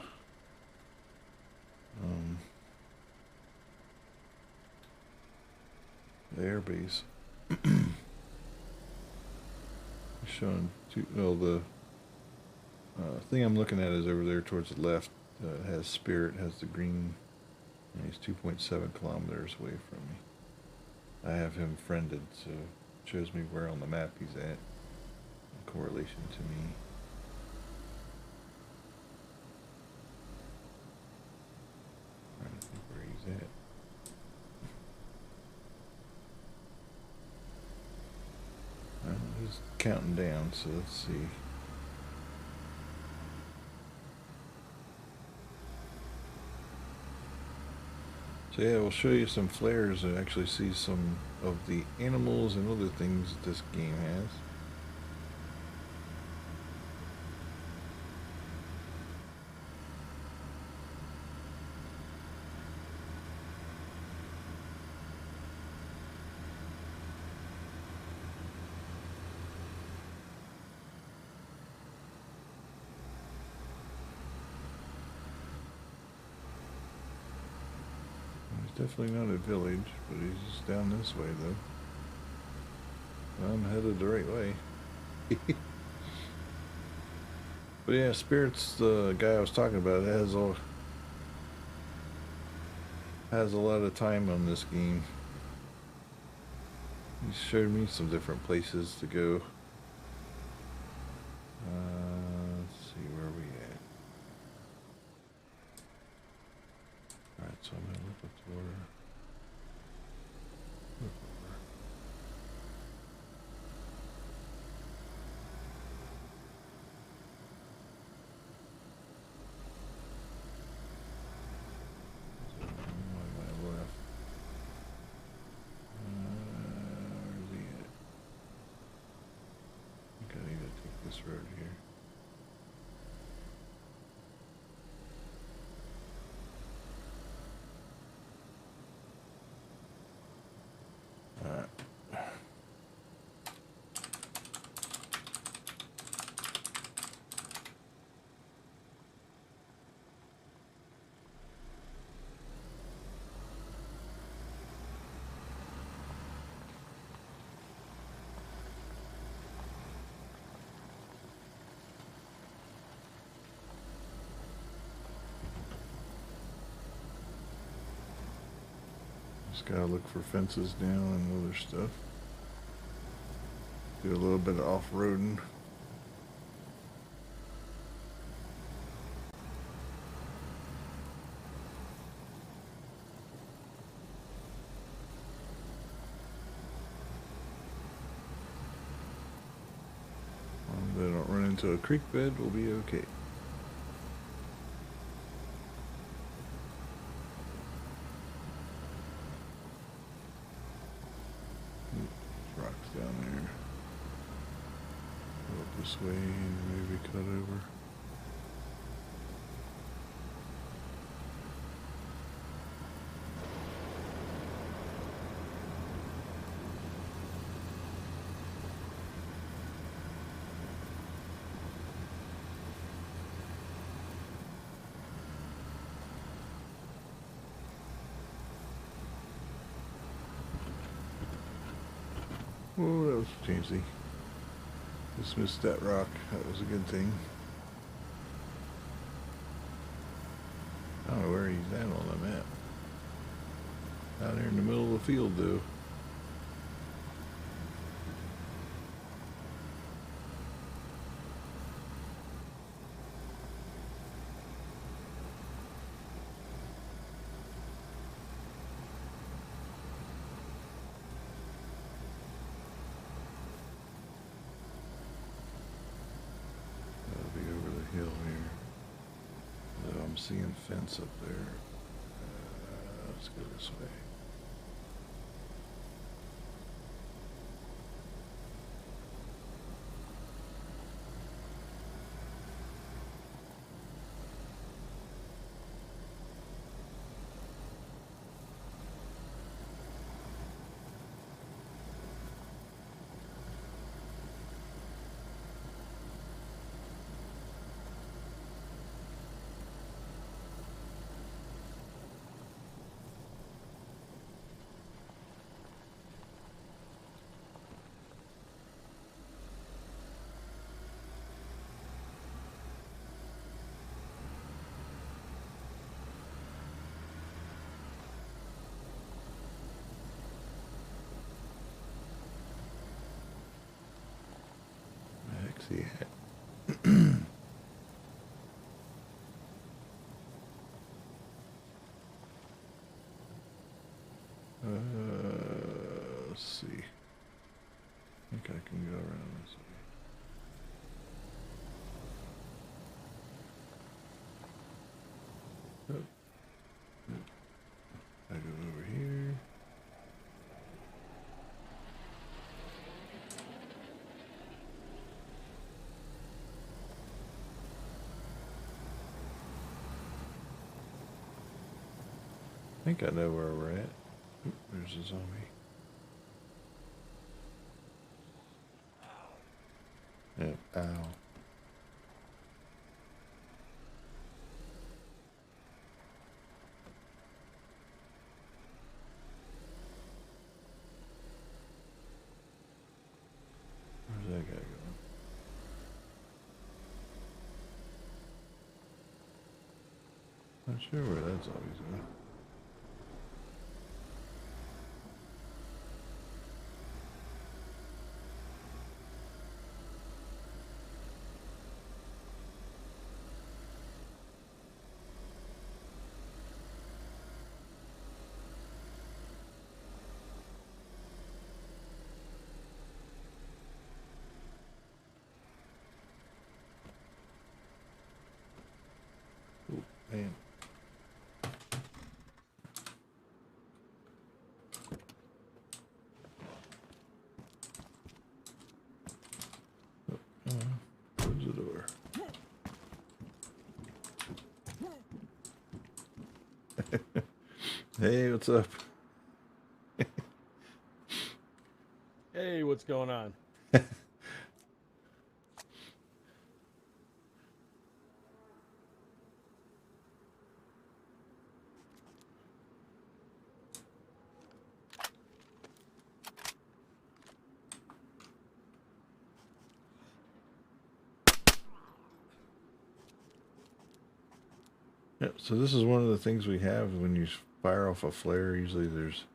airbase. Showing two, well, the thing I'm looking at is over there towards the left. It has Spirit, has the green, and he's 2.7 kilometers away from me. I have him friended, so it shows me where on the map he's at in correlation to me. Trying to think where he's at. He's counting down, so let's see. So yeah, we'll show you some flares and actually see some of the animals and other things that this game has. Definitely not a village, but he's just down this way, though. I'm headed the right way. But yeah, Spirit's the guy I was talking about. It has a lot of time on this game. He showed me some different places to go. Let's see where we at. Alright, so I'm gonna look up to where. This road here. Just gotta look for fences now and other stuff. Do a little bit of off-roading. If they don't run into a creek bed, we'll be okay. Rocks down there. Go up this way and maybe cut over. Oh, that was chancy. Just missed that rock. That was a good thing. I don't know where he's at on the map. Out there in the middle of the field, though. Seeing fence up there. Let's go this way. See it. Let's see. I think I can go around this way. Oh. I go over here. I think I know where we're at. Oop, there's a zombie. Yep, ow. Where's that guy going? Not sure where that zombie's going. Oh, man. Close the door. Hey, what's up? Hey, what's going on? Yep, so this is one of the things we have when you fire off a flare. Usually there's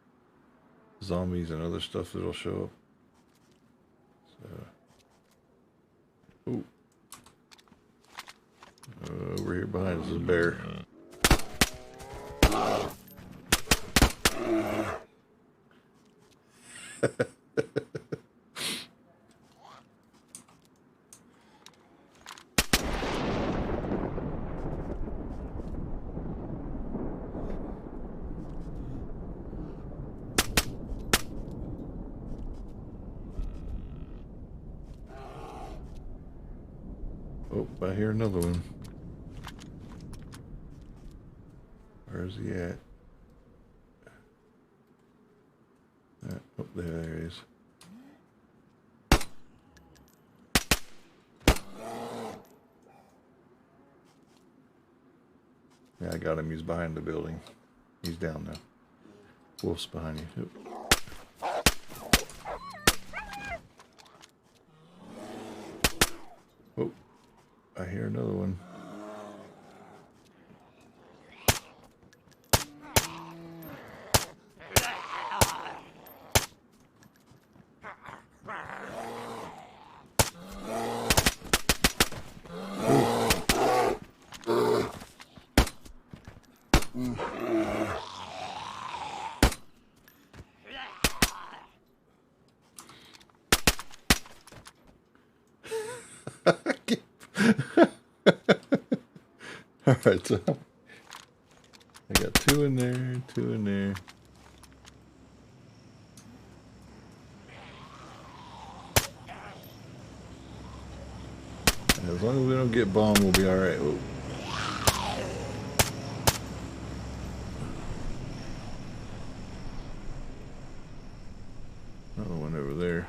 zombies and other stuff that'll show up. So, ooh. Over here behind us is a bear. Oh, I hear another one. Where's he at? Oh, there he is. Yeah, I got him. He's behind the building. He's down now. Wolf's behind you. Oop. Oh, I hear another one. Alright, so I got two in there, two in there. And as long as we don't get bombed, we'll be alright. Another one over there.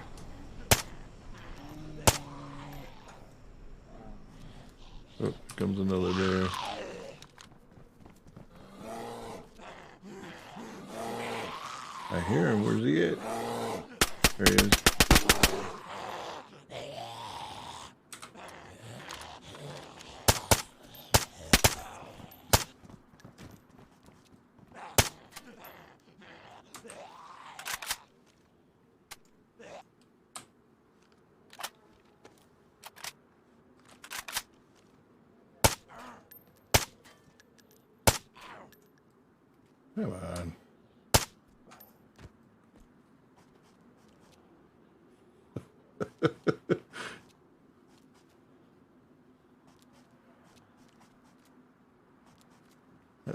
Oh, here comes another bear. I hear him. Where's he at? There he is. Come on.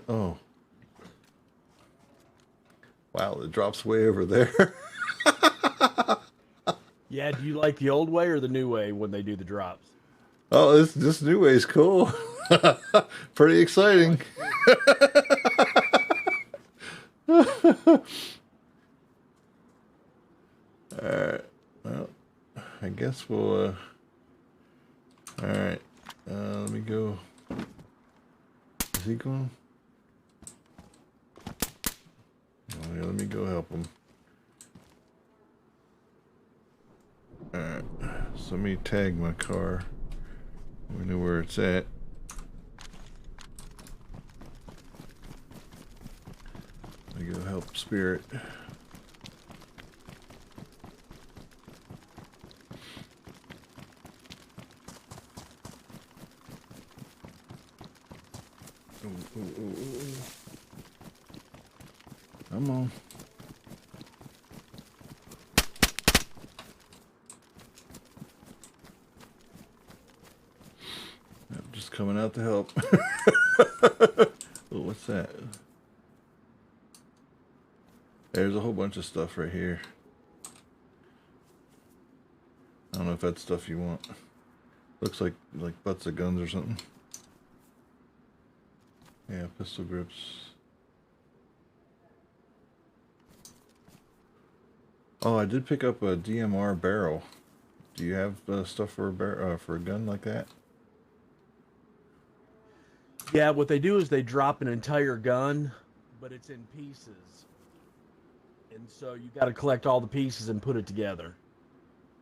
Oh. Wow, it drops way over there. Yeah, do you like the old way or the new way when they do the drops? Oh, this new way is cool. Pretty exciting. Alright. Well, I guess we'll alright. Let me go. Is he going? Oh, yeah, let me go help him. Alright. So let me tag my car. We know where it's at. Let me go help Spirit. Ooh. Come on. I'm just coming out to help. Oh, what's that? There's a whole bunch of stuff right here. I don't know if that's stuff you want. Looks like butts of guns or something. Yeah, pistol grips. Oh, I did pick up a DMR barrel. Do you have stuff for a gun like that? Yeah, what they do is they drop an entire gun, but it's in pieces. And so you got to collect all the pieces and put it together.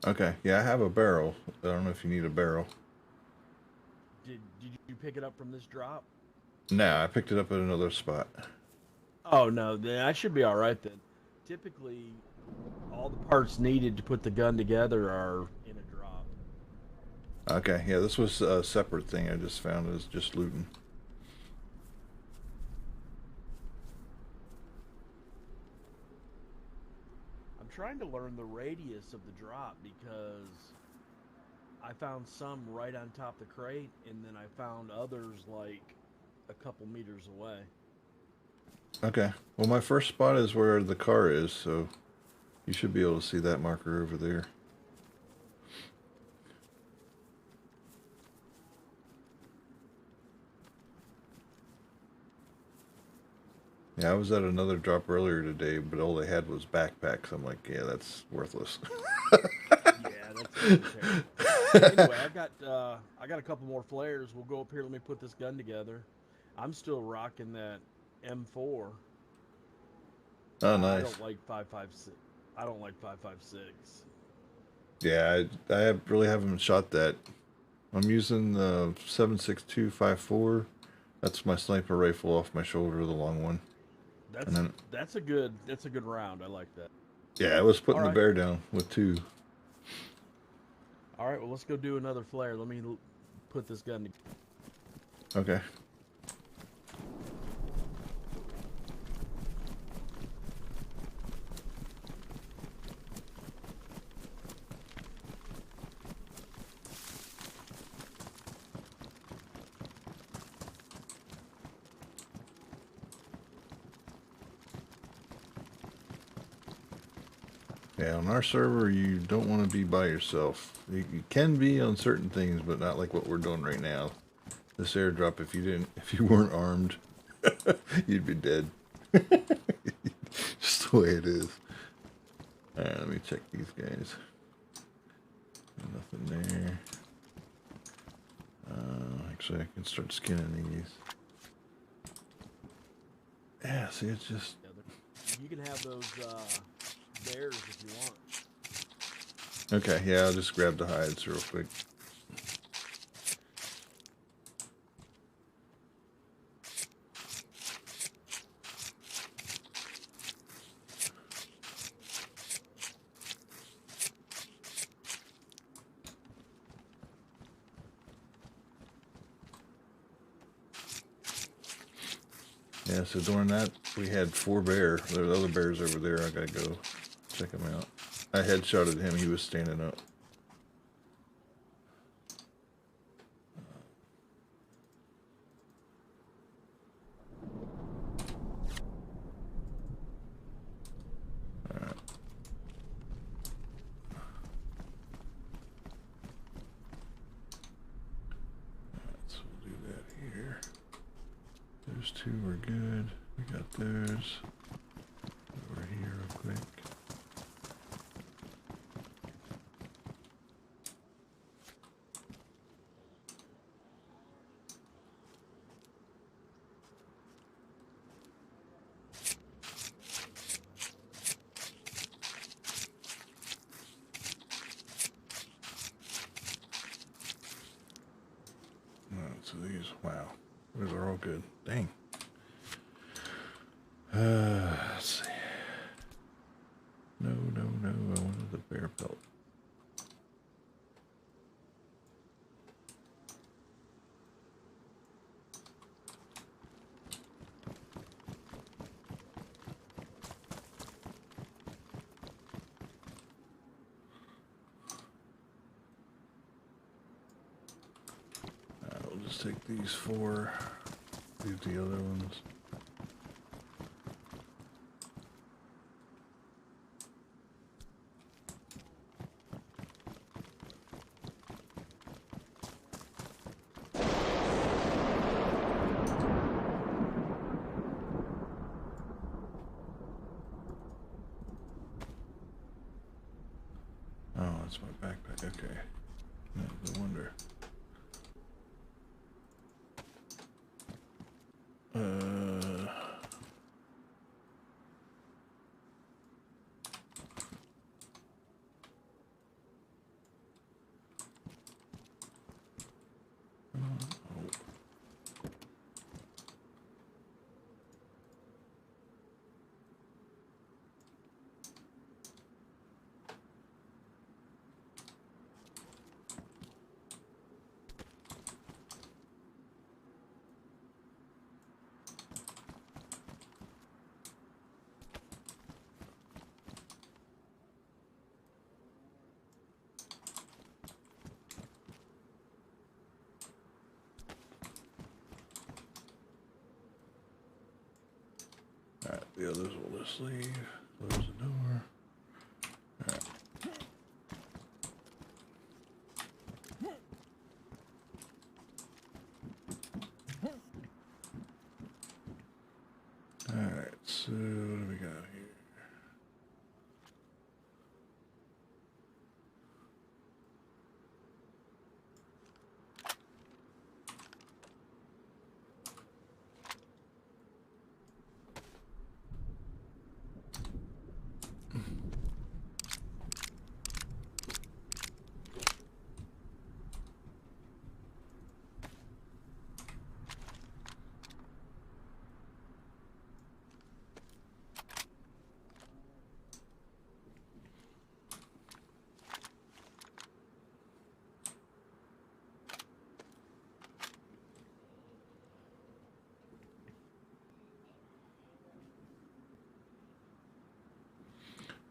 Okay, yeah, I have a barrel. I don't know if you need a barrel. Did you pick it up from this drop? Nah, I picked it up at another spot. Oh, no, then I should be all right then. typically all the parts needed to put the gun together are in a drop. Okay, yeah, this was a separate thing I just found. It was just looting. I'm trying to learn the radius of the drop because I found some right on top of the crate, and then I found others like a couple meters away. Okay, well, my first spot is where the car is, so you should be able to see that marker over there. Yeah, I was at another drop earlier today, but all they had was backpacks. I'm like, yeah, that's worthless. Yeah, that's terrible. Anyway, I got a couple more flares. We'll go up here. Let me put this gun together. I'm still rocking that M4. Oh, I nice. don't like 5.56. I don't like 5.56. Yeah, I really haven't shot that. I'm using the 7.6254. That's my sniper rifle off my shoulder, the long one. And then, That's a good round. I like that. yeah, I was All putting the right. bear down with two. All right. Well, let's go do another flare. Let me put this gun together. Okay. Yeah, on our server, you don't want to be by yourself. You can be on certain things, but not like what we're doing right now. This airdrop, if you weren't armed, you'd be dead. Just the way it is. All right, let me check these guys. Nothing there. Actually, I can start skinning these. Yeah, see, it's just... You can have those bears if you want. Okay, yeah, I'll just grab the hides real quick. Yeah, so during that, we had 4 bear. There's other bears over there. I gotta go check them out. I headshotted him. He was standing up. Alright. So we'll do that here. Those 2 are good. We got those. Over here real quick. So these, wow, those are all good. Dang. Let's see. No, I wanted the bear pelt. I'll just take these 4. Leave the other ones. Oh, that's my backpack. Okay. No wonder. The others will just leave. Close the door. Alright. Alright, so what do we got here?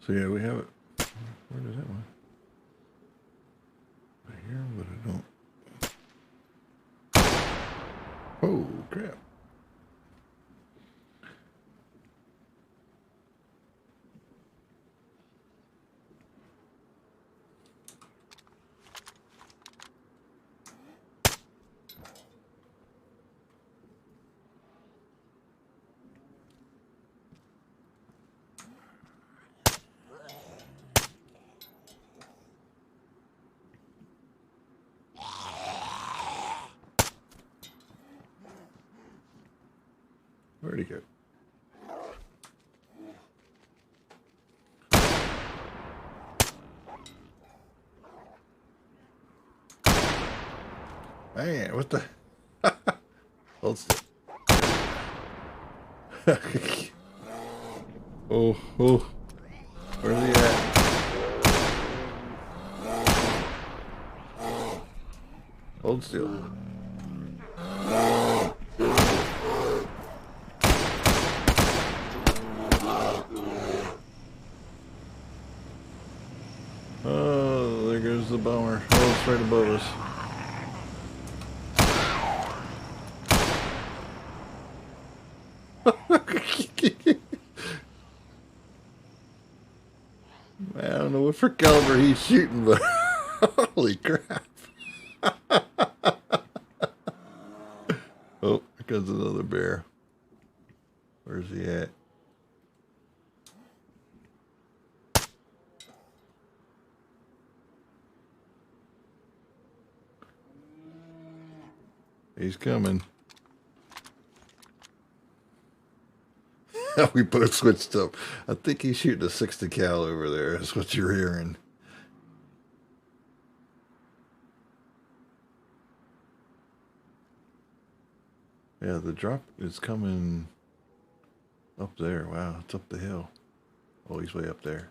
So yeah, we have it. Where does that one? Right here, but I don't. Oh crap! Where'd he go? Man, what the? Hold still. Oh, oh. Where's he at? Hold still. Oh, there goes the bomber. Oh, it's right above us. Man, I don't know what for caliber he's shooting, but holy crap. Oh, here comes another bear. Where's he at? He's coming. We both switched up. I think he's shooting a 60 cal over there. That's what you're hearing. Yeah, the drop is coming up there. Wow, it's up the hill. Oh, he's way up there.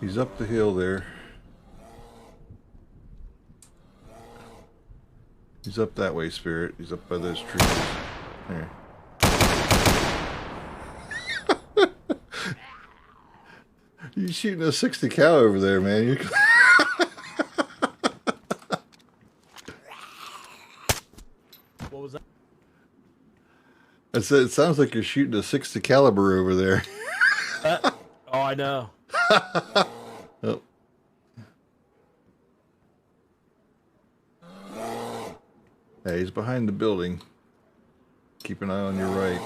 He's up the hill there. He's up that way, Spirit. He's up by those trees. There. You shooting a 60 cal over there, man. You What was that? I said it sounds like you're shooting a 60 caliber over there. Oh, I know. Oh. Hey, he's behind the building. Keep an eye on your right.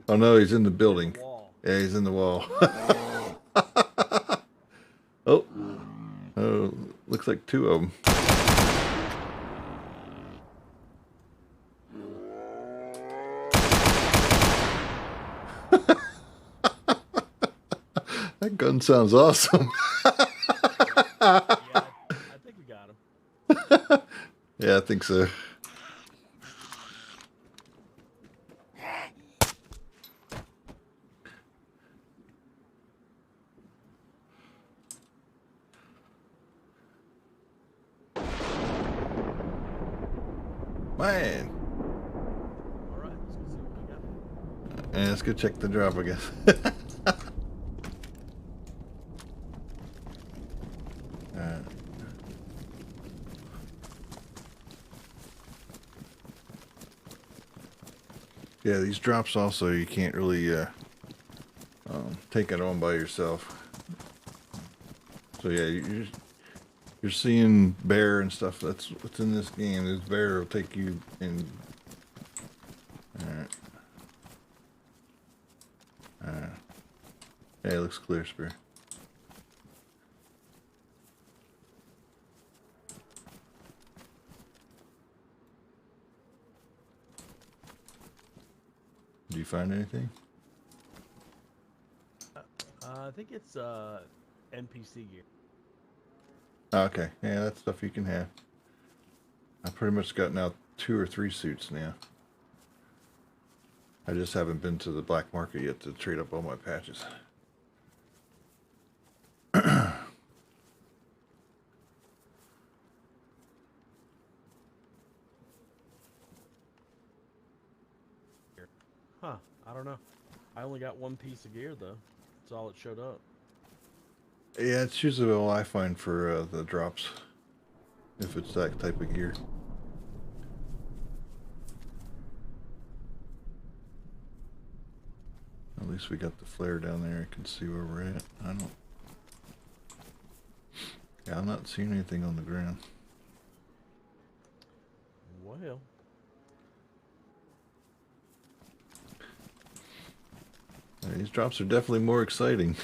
Oh no, he's in the building. Yeah, he's in the wall. Oh. Oh, looks like two of them. That gun sounds awesome. Yeah, I think we got him. Yeah, I think so. Man. Alright, let's go see what we got. And let's go check the drop, I guess. Yeah, these drops also, you can't really take it on by yourself. So yeah, you're seeing bear and stuff. That's what's in this game. This bear will take you in. Alright. Yeah, it looks clear, Spear. Did you find anything? I think it's NPC gear. Okay, yeah, that's stuff you can have. I pretty much got now 2 or 3 suits now. I just haven't been to the black market yet to trade up all my patches. Huh, I don't know. I only got 1 piece of gear though. That's all it showed up. Yeah, it's usually all I find for the drops, if it's that type of gear. At least we got the flare down there. I can see where we're at. I don't... Yeah, I'm not seeing anything on the ground. Well. Yeah, these drops are definitely more exciting.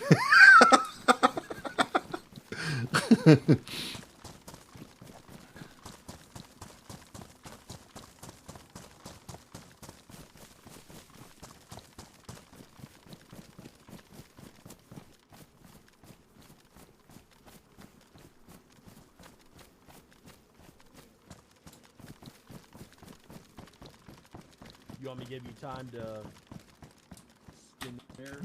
You want me to give you time to skin the bear?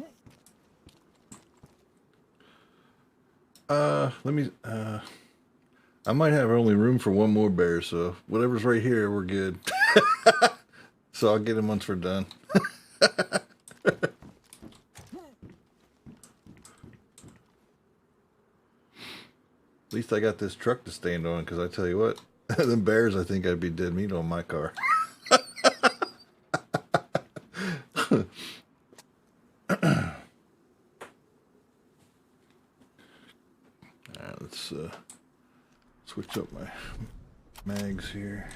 Let me, I might have only room for 1 more bear, so whatever's right here, we're good. So I'll get him once we're done. At least I got this truck to stand on, because I tell you what, them bears, I think I'd be dead meat on my car. Alright, let's switch up my mags here.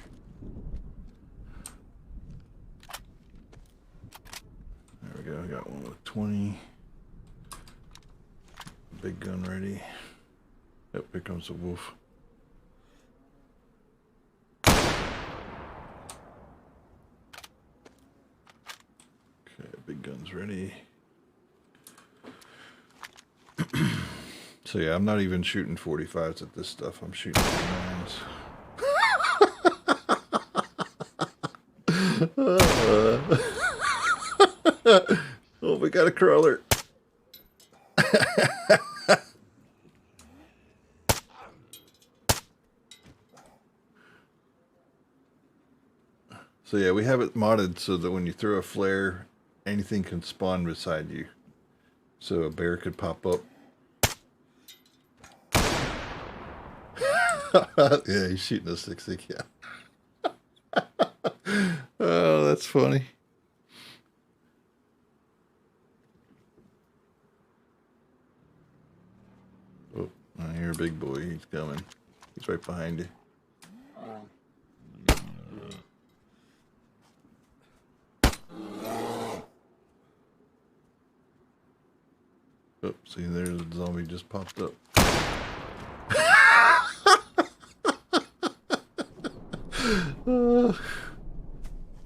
There we go, I got one with 20. Big gun ready. Yep, here comes the wolf. Okay, big gun's ready. So yeah, I'm not even shooting 45s at this stuff. I'm shooting 9s. Oh, we got a crawler. So yeah, we have it modded so that when you throw a flare, anything can spawn beside you. So a bear could pop up. Yeah, he's shooting a 60, yeah. Oh, that's funny. Oh, I hear a big boy. He's coming. He's right behind you. Oh, see, there's a zombie just popped up.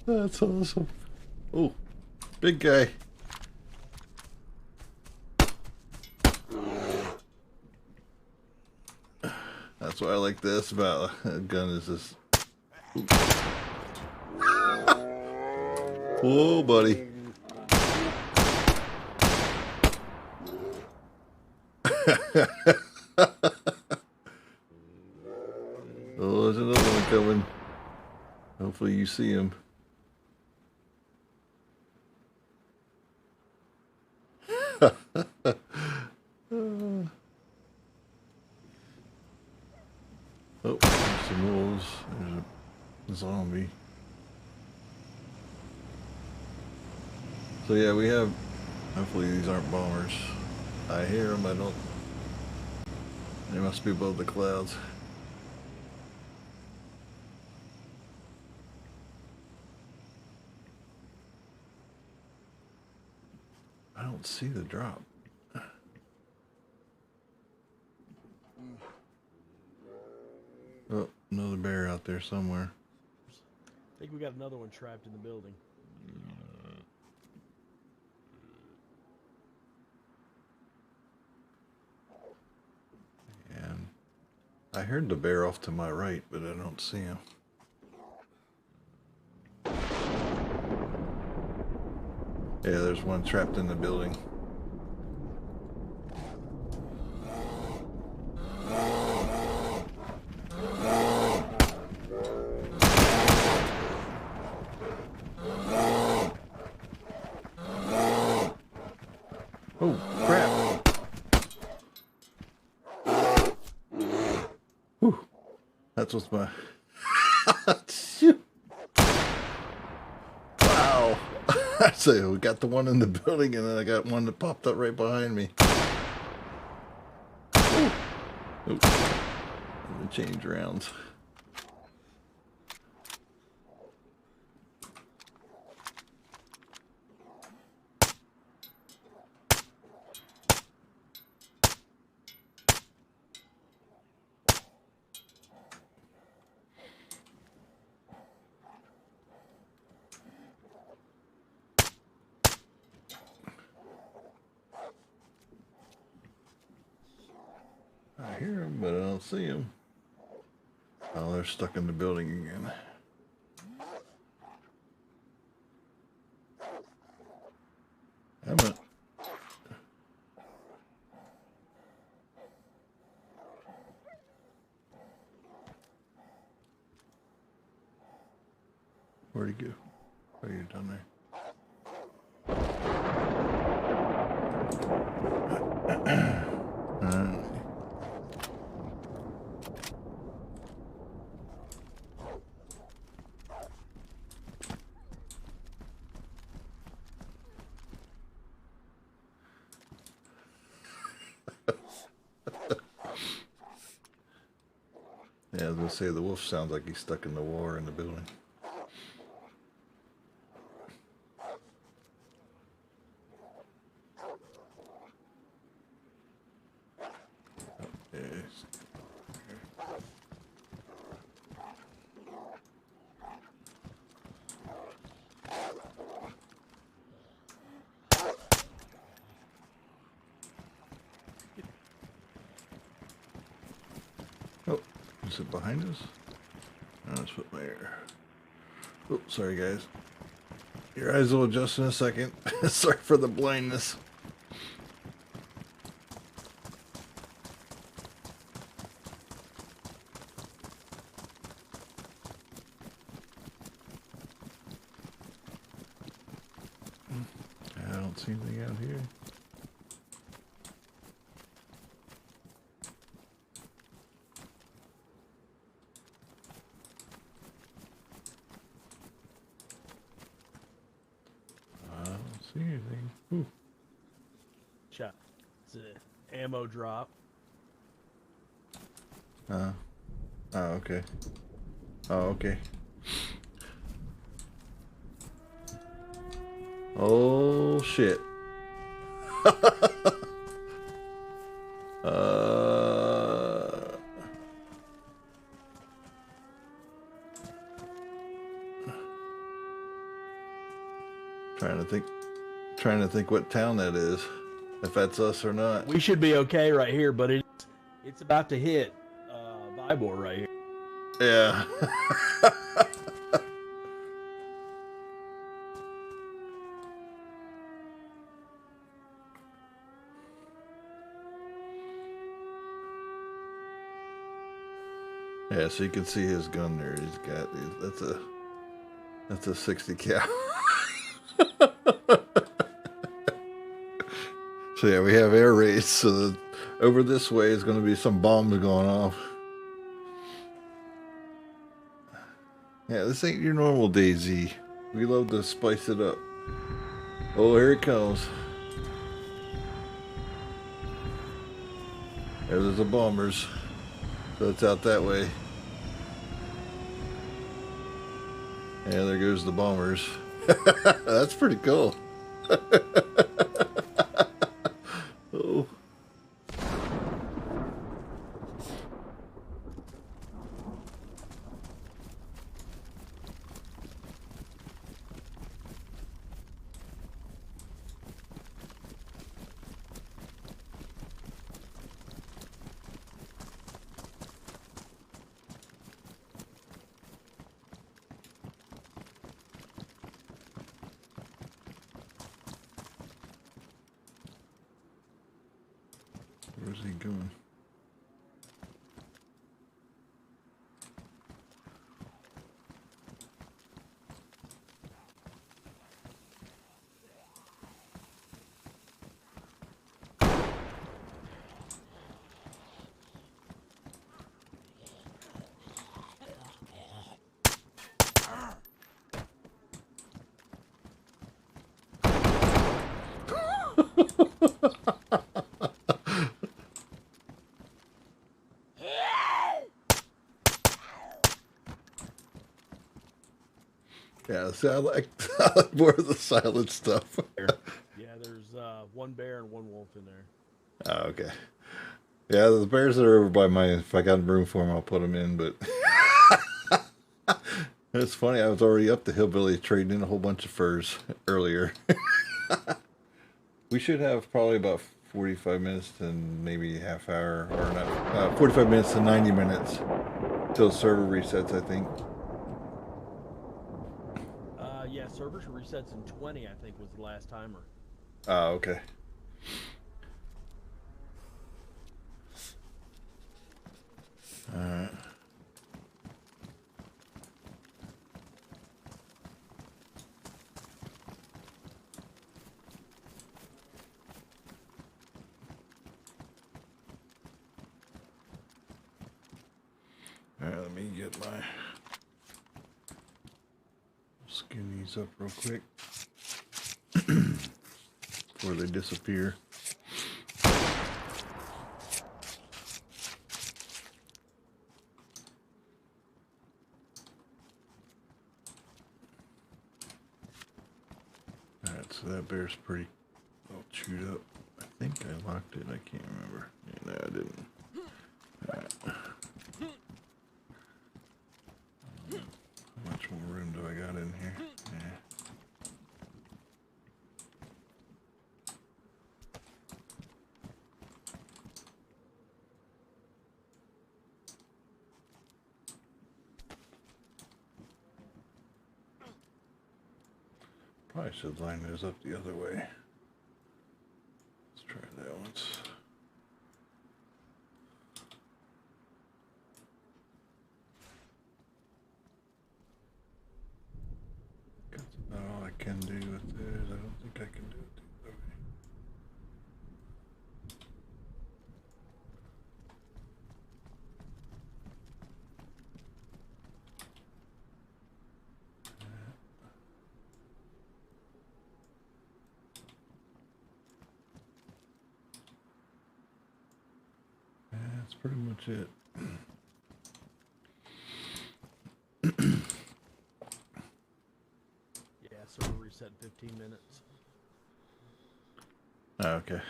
That's awesome. Oh, big guy. That's what I like this about a gun is this. Ooh. Whoa, buddy. Oh, there's another one coming. Hopefully Hopefully you see him. Oh, there's some wolves. There's a zombie. So yeah, we have, hopefully these aren't bombers. I hear them, I don't, they must be above the clouds. I don't see the drop. Oh, another bear out there somewhere. I think we got another one trapped in the building. And I heard the bear off to my right, but I don't see him. Yeah, there's one trapped in the building. Oh, crap. Whew. That's what's my... Shoot. Wow. I say we got the one in the building and then I got one that popped up right behind me. Ooh. Ooh. Let me change rounds. I hear them, but I don't see them. Oh, they're stuck in the building again. Emma. Where'd he go? Oh, you're down there. Yeah, I was gonna say the wolf sounds like he's stuck in the wall or in the building. Yes. Oh, is it behind us? No, let's put my air. Oh, sorry guys. Your eyes will adjust in a second. Sorry for the blindness. I don't see anything out here. I don't see anything. Ooh. Shot. It's an ammo drop. Oh, okay. Oh, okay. Oh, shit. Trying to think what town that is, if that's us or not. We should be okay right here, but it's about to hit Vibor right here. Yeah. Yeah, so you can see his gun there. He's got, that's a That's a 60 cal. So yeah, we have air raids. So over this way is going to be some bombs going off. Yeah, this ain't your normal DayZ. We love to spice it up. Oh, here it comes. There's the bombers. So it's out that way. Yeah, there goes the bombers. That's pretty cool. Oh. Where's he going? Yeah, see, I like more of the silent stuff. Yeah, there's one bear and one wolf in there. Oh, okay. Yeah, the bears that are over by my, if I got room for them, I'll put them in, but it's funny, I was already up the hillbilly trading in a whole bunch of furs earlier. We should have probably about 45 minutes to maybe half hour, or not, 45 minutes to 90 minutes till server resets, I think. Yeah, servers resets in 20, I think, was the last timer. Oh, okay. Alright. Alright, let me get my skin these up real quick before they disappear. Alright, so that bear's pretty all chewed up. I think I locked it, I can't remember. Yeah, no, I didn't. Alright. How much more room do I got in here? Yeah. Probably should line those up the other way. Let's try that once. That's about all I can do with this. I don't think I can do it the other way. Yeah, that's pretty much it. Yeah, server reset in 15 minutes. Oh, okay.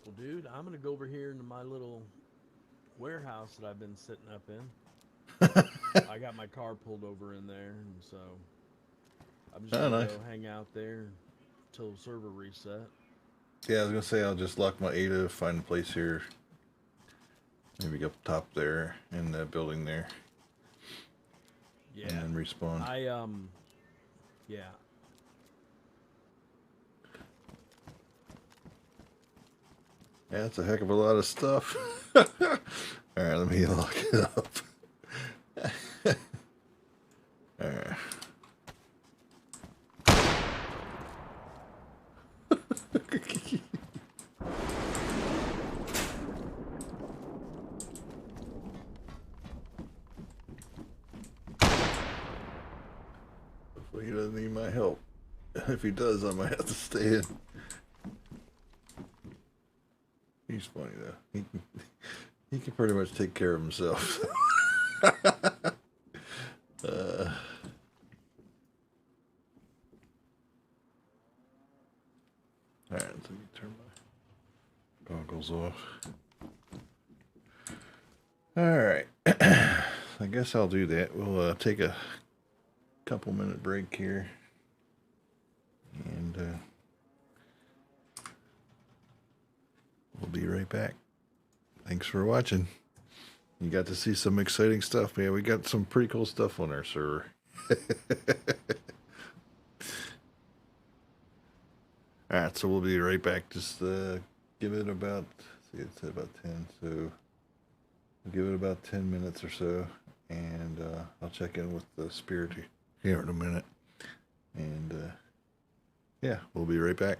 Well, dude, I'm going to go over here into my little warehouse that I've been sitting up in. I got my car pulled over in there, and so I'm just going to nice. go hang out there until server reset. Yeah, I was gonna say I'll just lock my Ada, find a place here. Maybe up top there in that building there. Yeah. And then respawn. Yeah. Yeah, that's a heck of a lot of stuff. Alright, let me lock it up. Alright. Hopefully he doesn't need my help. If he does, I might have to stay in. He's funny though. He can pretty much take care of himself. Alright, let me turn my goggles off. Alright. I guess I'll do that. We'll take a couple minute break here. And we'll be right back. Thanks for watching. You got to see some exciting stuff, man. We got some pretty cool stuff on our server. Alright, so we'll be right back. Just give it about, see, it's at about 10, so we'll give it about 10 minutes or so, and I'll check in with the spirit here in a minute. And yeah, we'll be right back.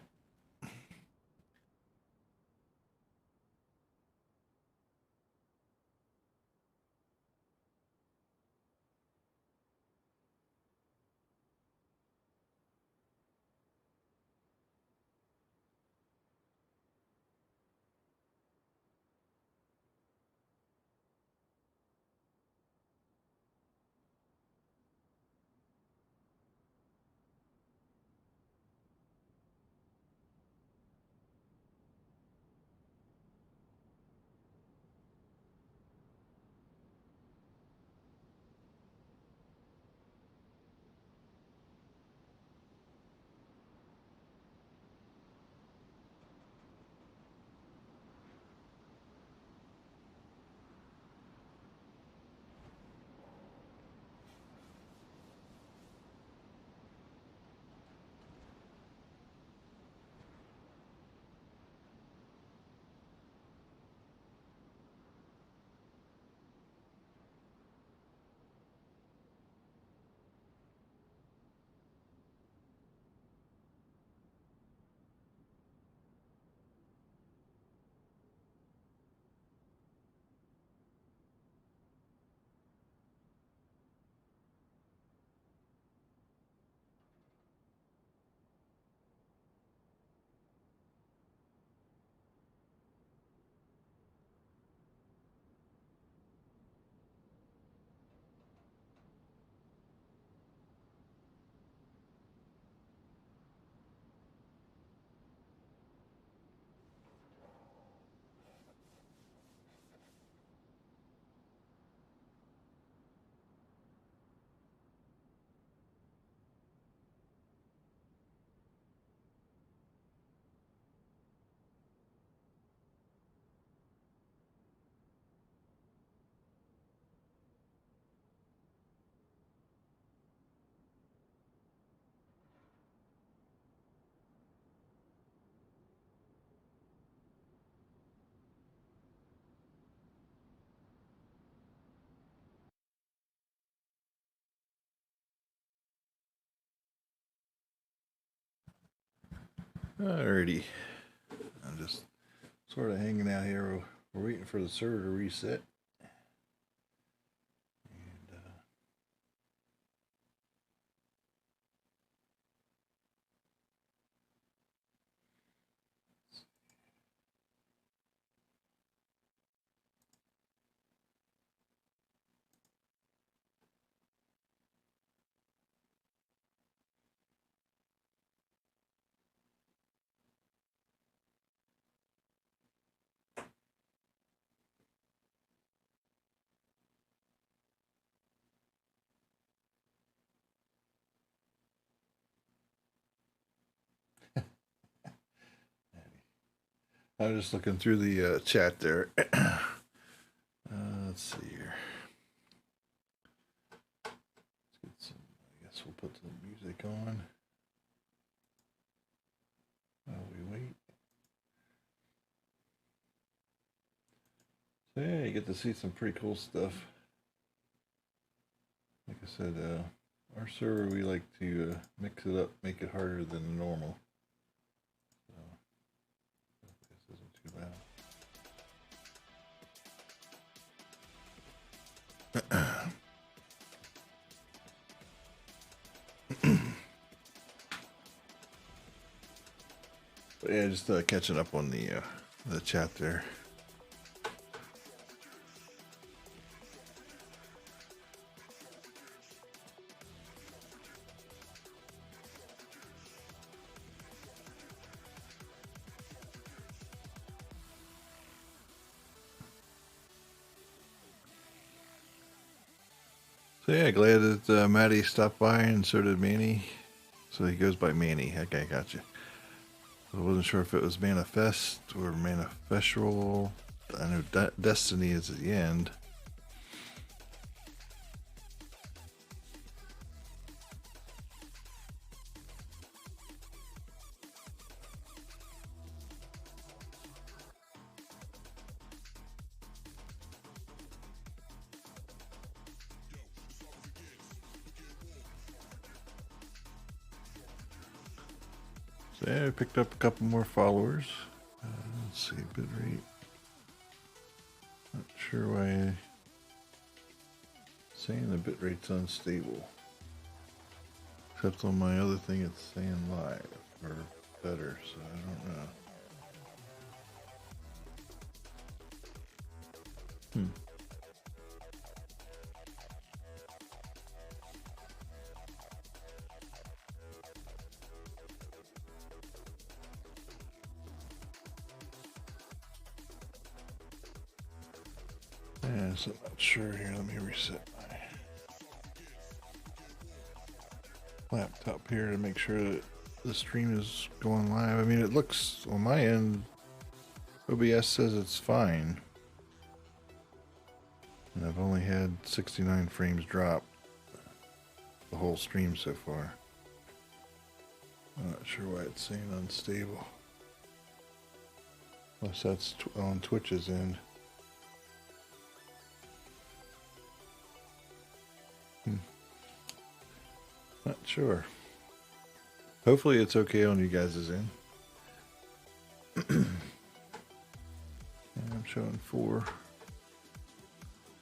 Alrighty. I'm just sort of hanging out here. We're waiting for the server to reset. And I'm just looking through the chat there. Let's see here. Let's get some, I guess we'll put the music on while we wait. So yeah, you get to see some pretty cool stuff. Like I said, Our server, we like to mix it up, make it harder than normal. So, this isn't too bad. But yeah, just catching up on the chat there. So yeah, glad that Maddie stopped by, and so did Manny. So he goes by Manny. Okay, gotcha. I wasn't sure if it was Manifest or Manifestual. I know Destiny is at the end. So yeah, I picked up a couple more followers. Let's see, bitrate. Not sure why it's saying the bitrate's unstable. Except on my other thing it's saying live or better, so I don't know. Yeah, so I'm not sure here. Let me reset my laptop here to make sure that the stream is going live. I mean, it looks on my end, OBS says it's fine. And I've only had 69 frames drop the whole stream so far. I'm not sure why it's saying unstable. Unless that's on Twitch's end. Not sure. Hopefully it's okay on you guys' end. I'm showing 4.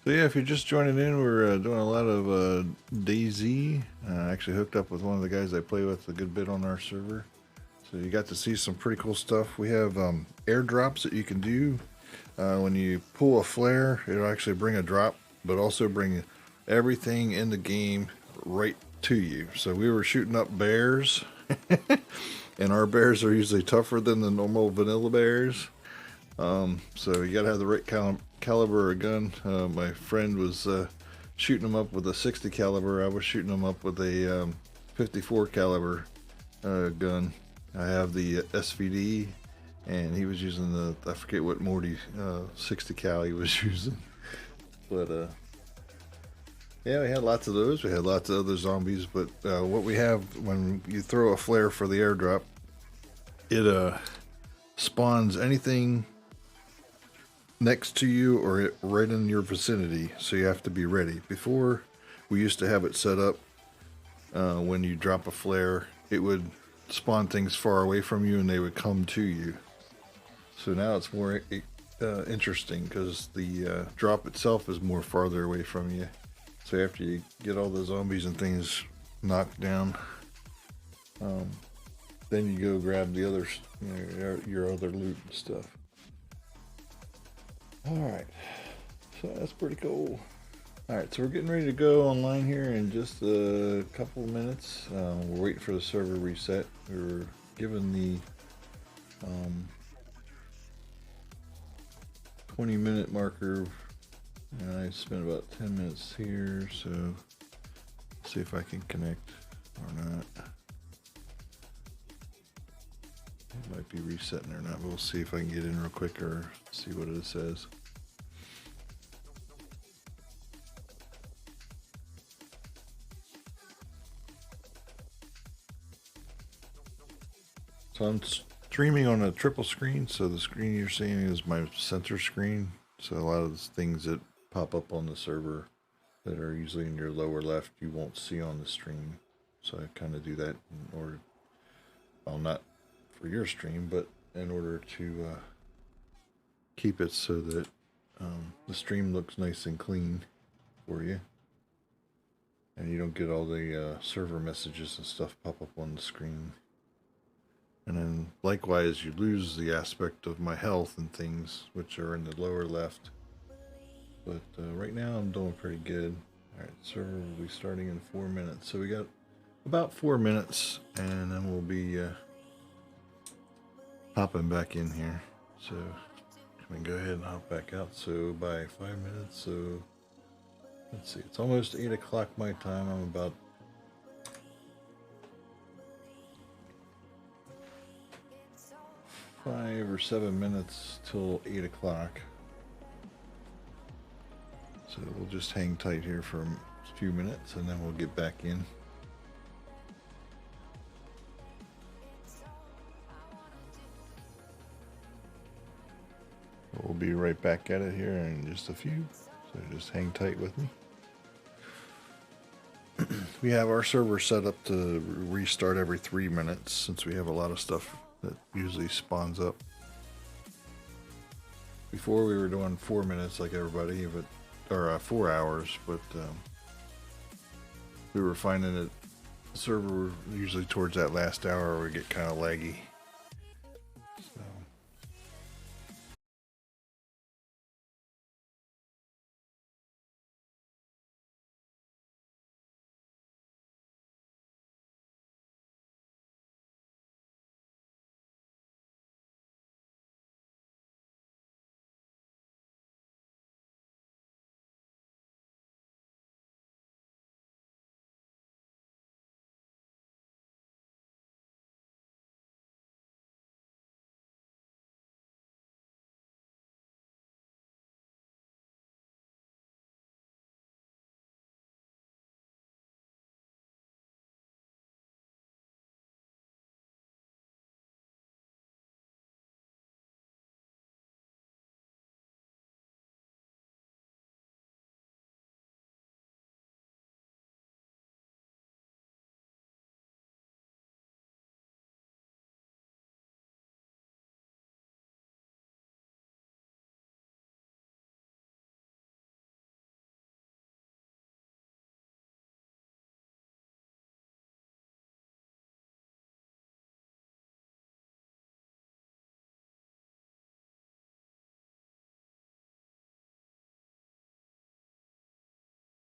So yeah, if you're just joining in, we're doing a lot of DayZ. I actually hooked up with one of the guys I play with a good bit on our server. So you got to see some pretty cool stuff. We have airdrops that you can do. When you pull a flare, it'll actually bring a drop, but also bring everything in the game right to you. So we were shooting up bears, and our bears are usually tougher than the normal vanilla bears. So you gotta have the right caliber of gun. My friend was shooting them up with a 60 caliber. I was shooting them up with a 54 caliber gun. I have the SVD, and he was using the, I forget what Morty 60 cal he was using. But yeah, we had lots of those. We had lots of other zombies. But what we have when you throw a flare for the airdrop, it spawns anything next to you or right in your vicinity, so you have to be ready. Before, we used to have it set up when you drop a flare, it would spawn things far away from you and they would come to you. So now it's more interesting because the drop itself is more farther away from you. So after you get all the zombies and things knocked down, then you go grab the others, your other loot and stuff. Alright, so that's pretty cool. Alright, so we're getting ready to go online here in just a couple of minutes. We're waiting for the server reset. We were given the 20-minute marker, and I spent about 10 minutes here, so let's see if I can connect or not. It might be resetting or not, but we'll see if I can get in real quick or see what it says. So I'm streaming on a triple screen, so the screen you're seeing is my center screen. So a lot of the things that pop up on the server that are usually in your lower left you won't see on the stream. So I kind of do that in order, well, not for your stream, but in order to keep it so that the stream looks nice and clean for you, and you don't get all the server messages and stuff pop up on the screen. And then likewise, you lose the aspect of my health and things, which are in the lower left. But right now I'm doing pretty good. Alright, server will be starting in 4 minutes. So we got about 4 minutes, and then we'll be hopping back in here. So we can go ahead and hop back out. So by 5 minutes, so let's see, it's almost 8 o'clock my time. I'm about 5 or 7 minutes till 8 o'clock. So we'll just hang tight here for a few minutes and then we'll get back in. We'll be right back at it here in just a few. So just hang tight with me. We have our server set up to restart every 3 minutes since we have a lot of stuff that usually spawns up. Before we were doing 4 minutes like everybody, but or 4 hours, but we were finding that the server usually towards that last hour would get kind of laggy.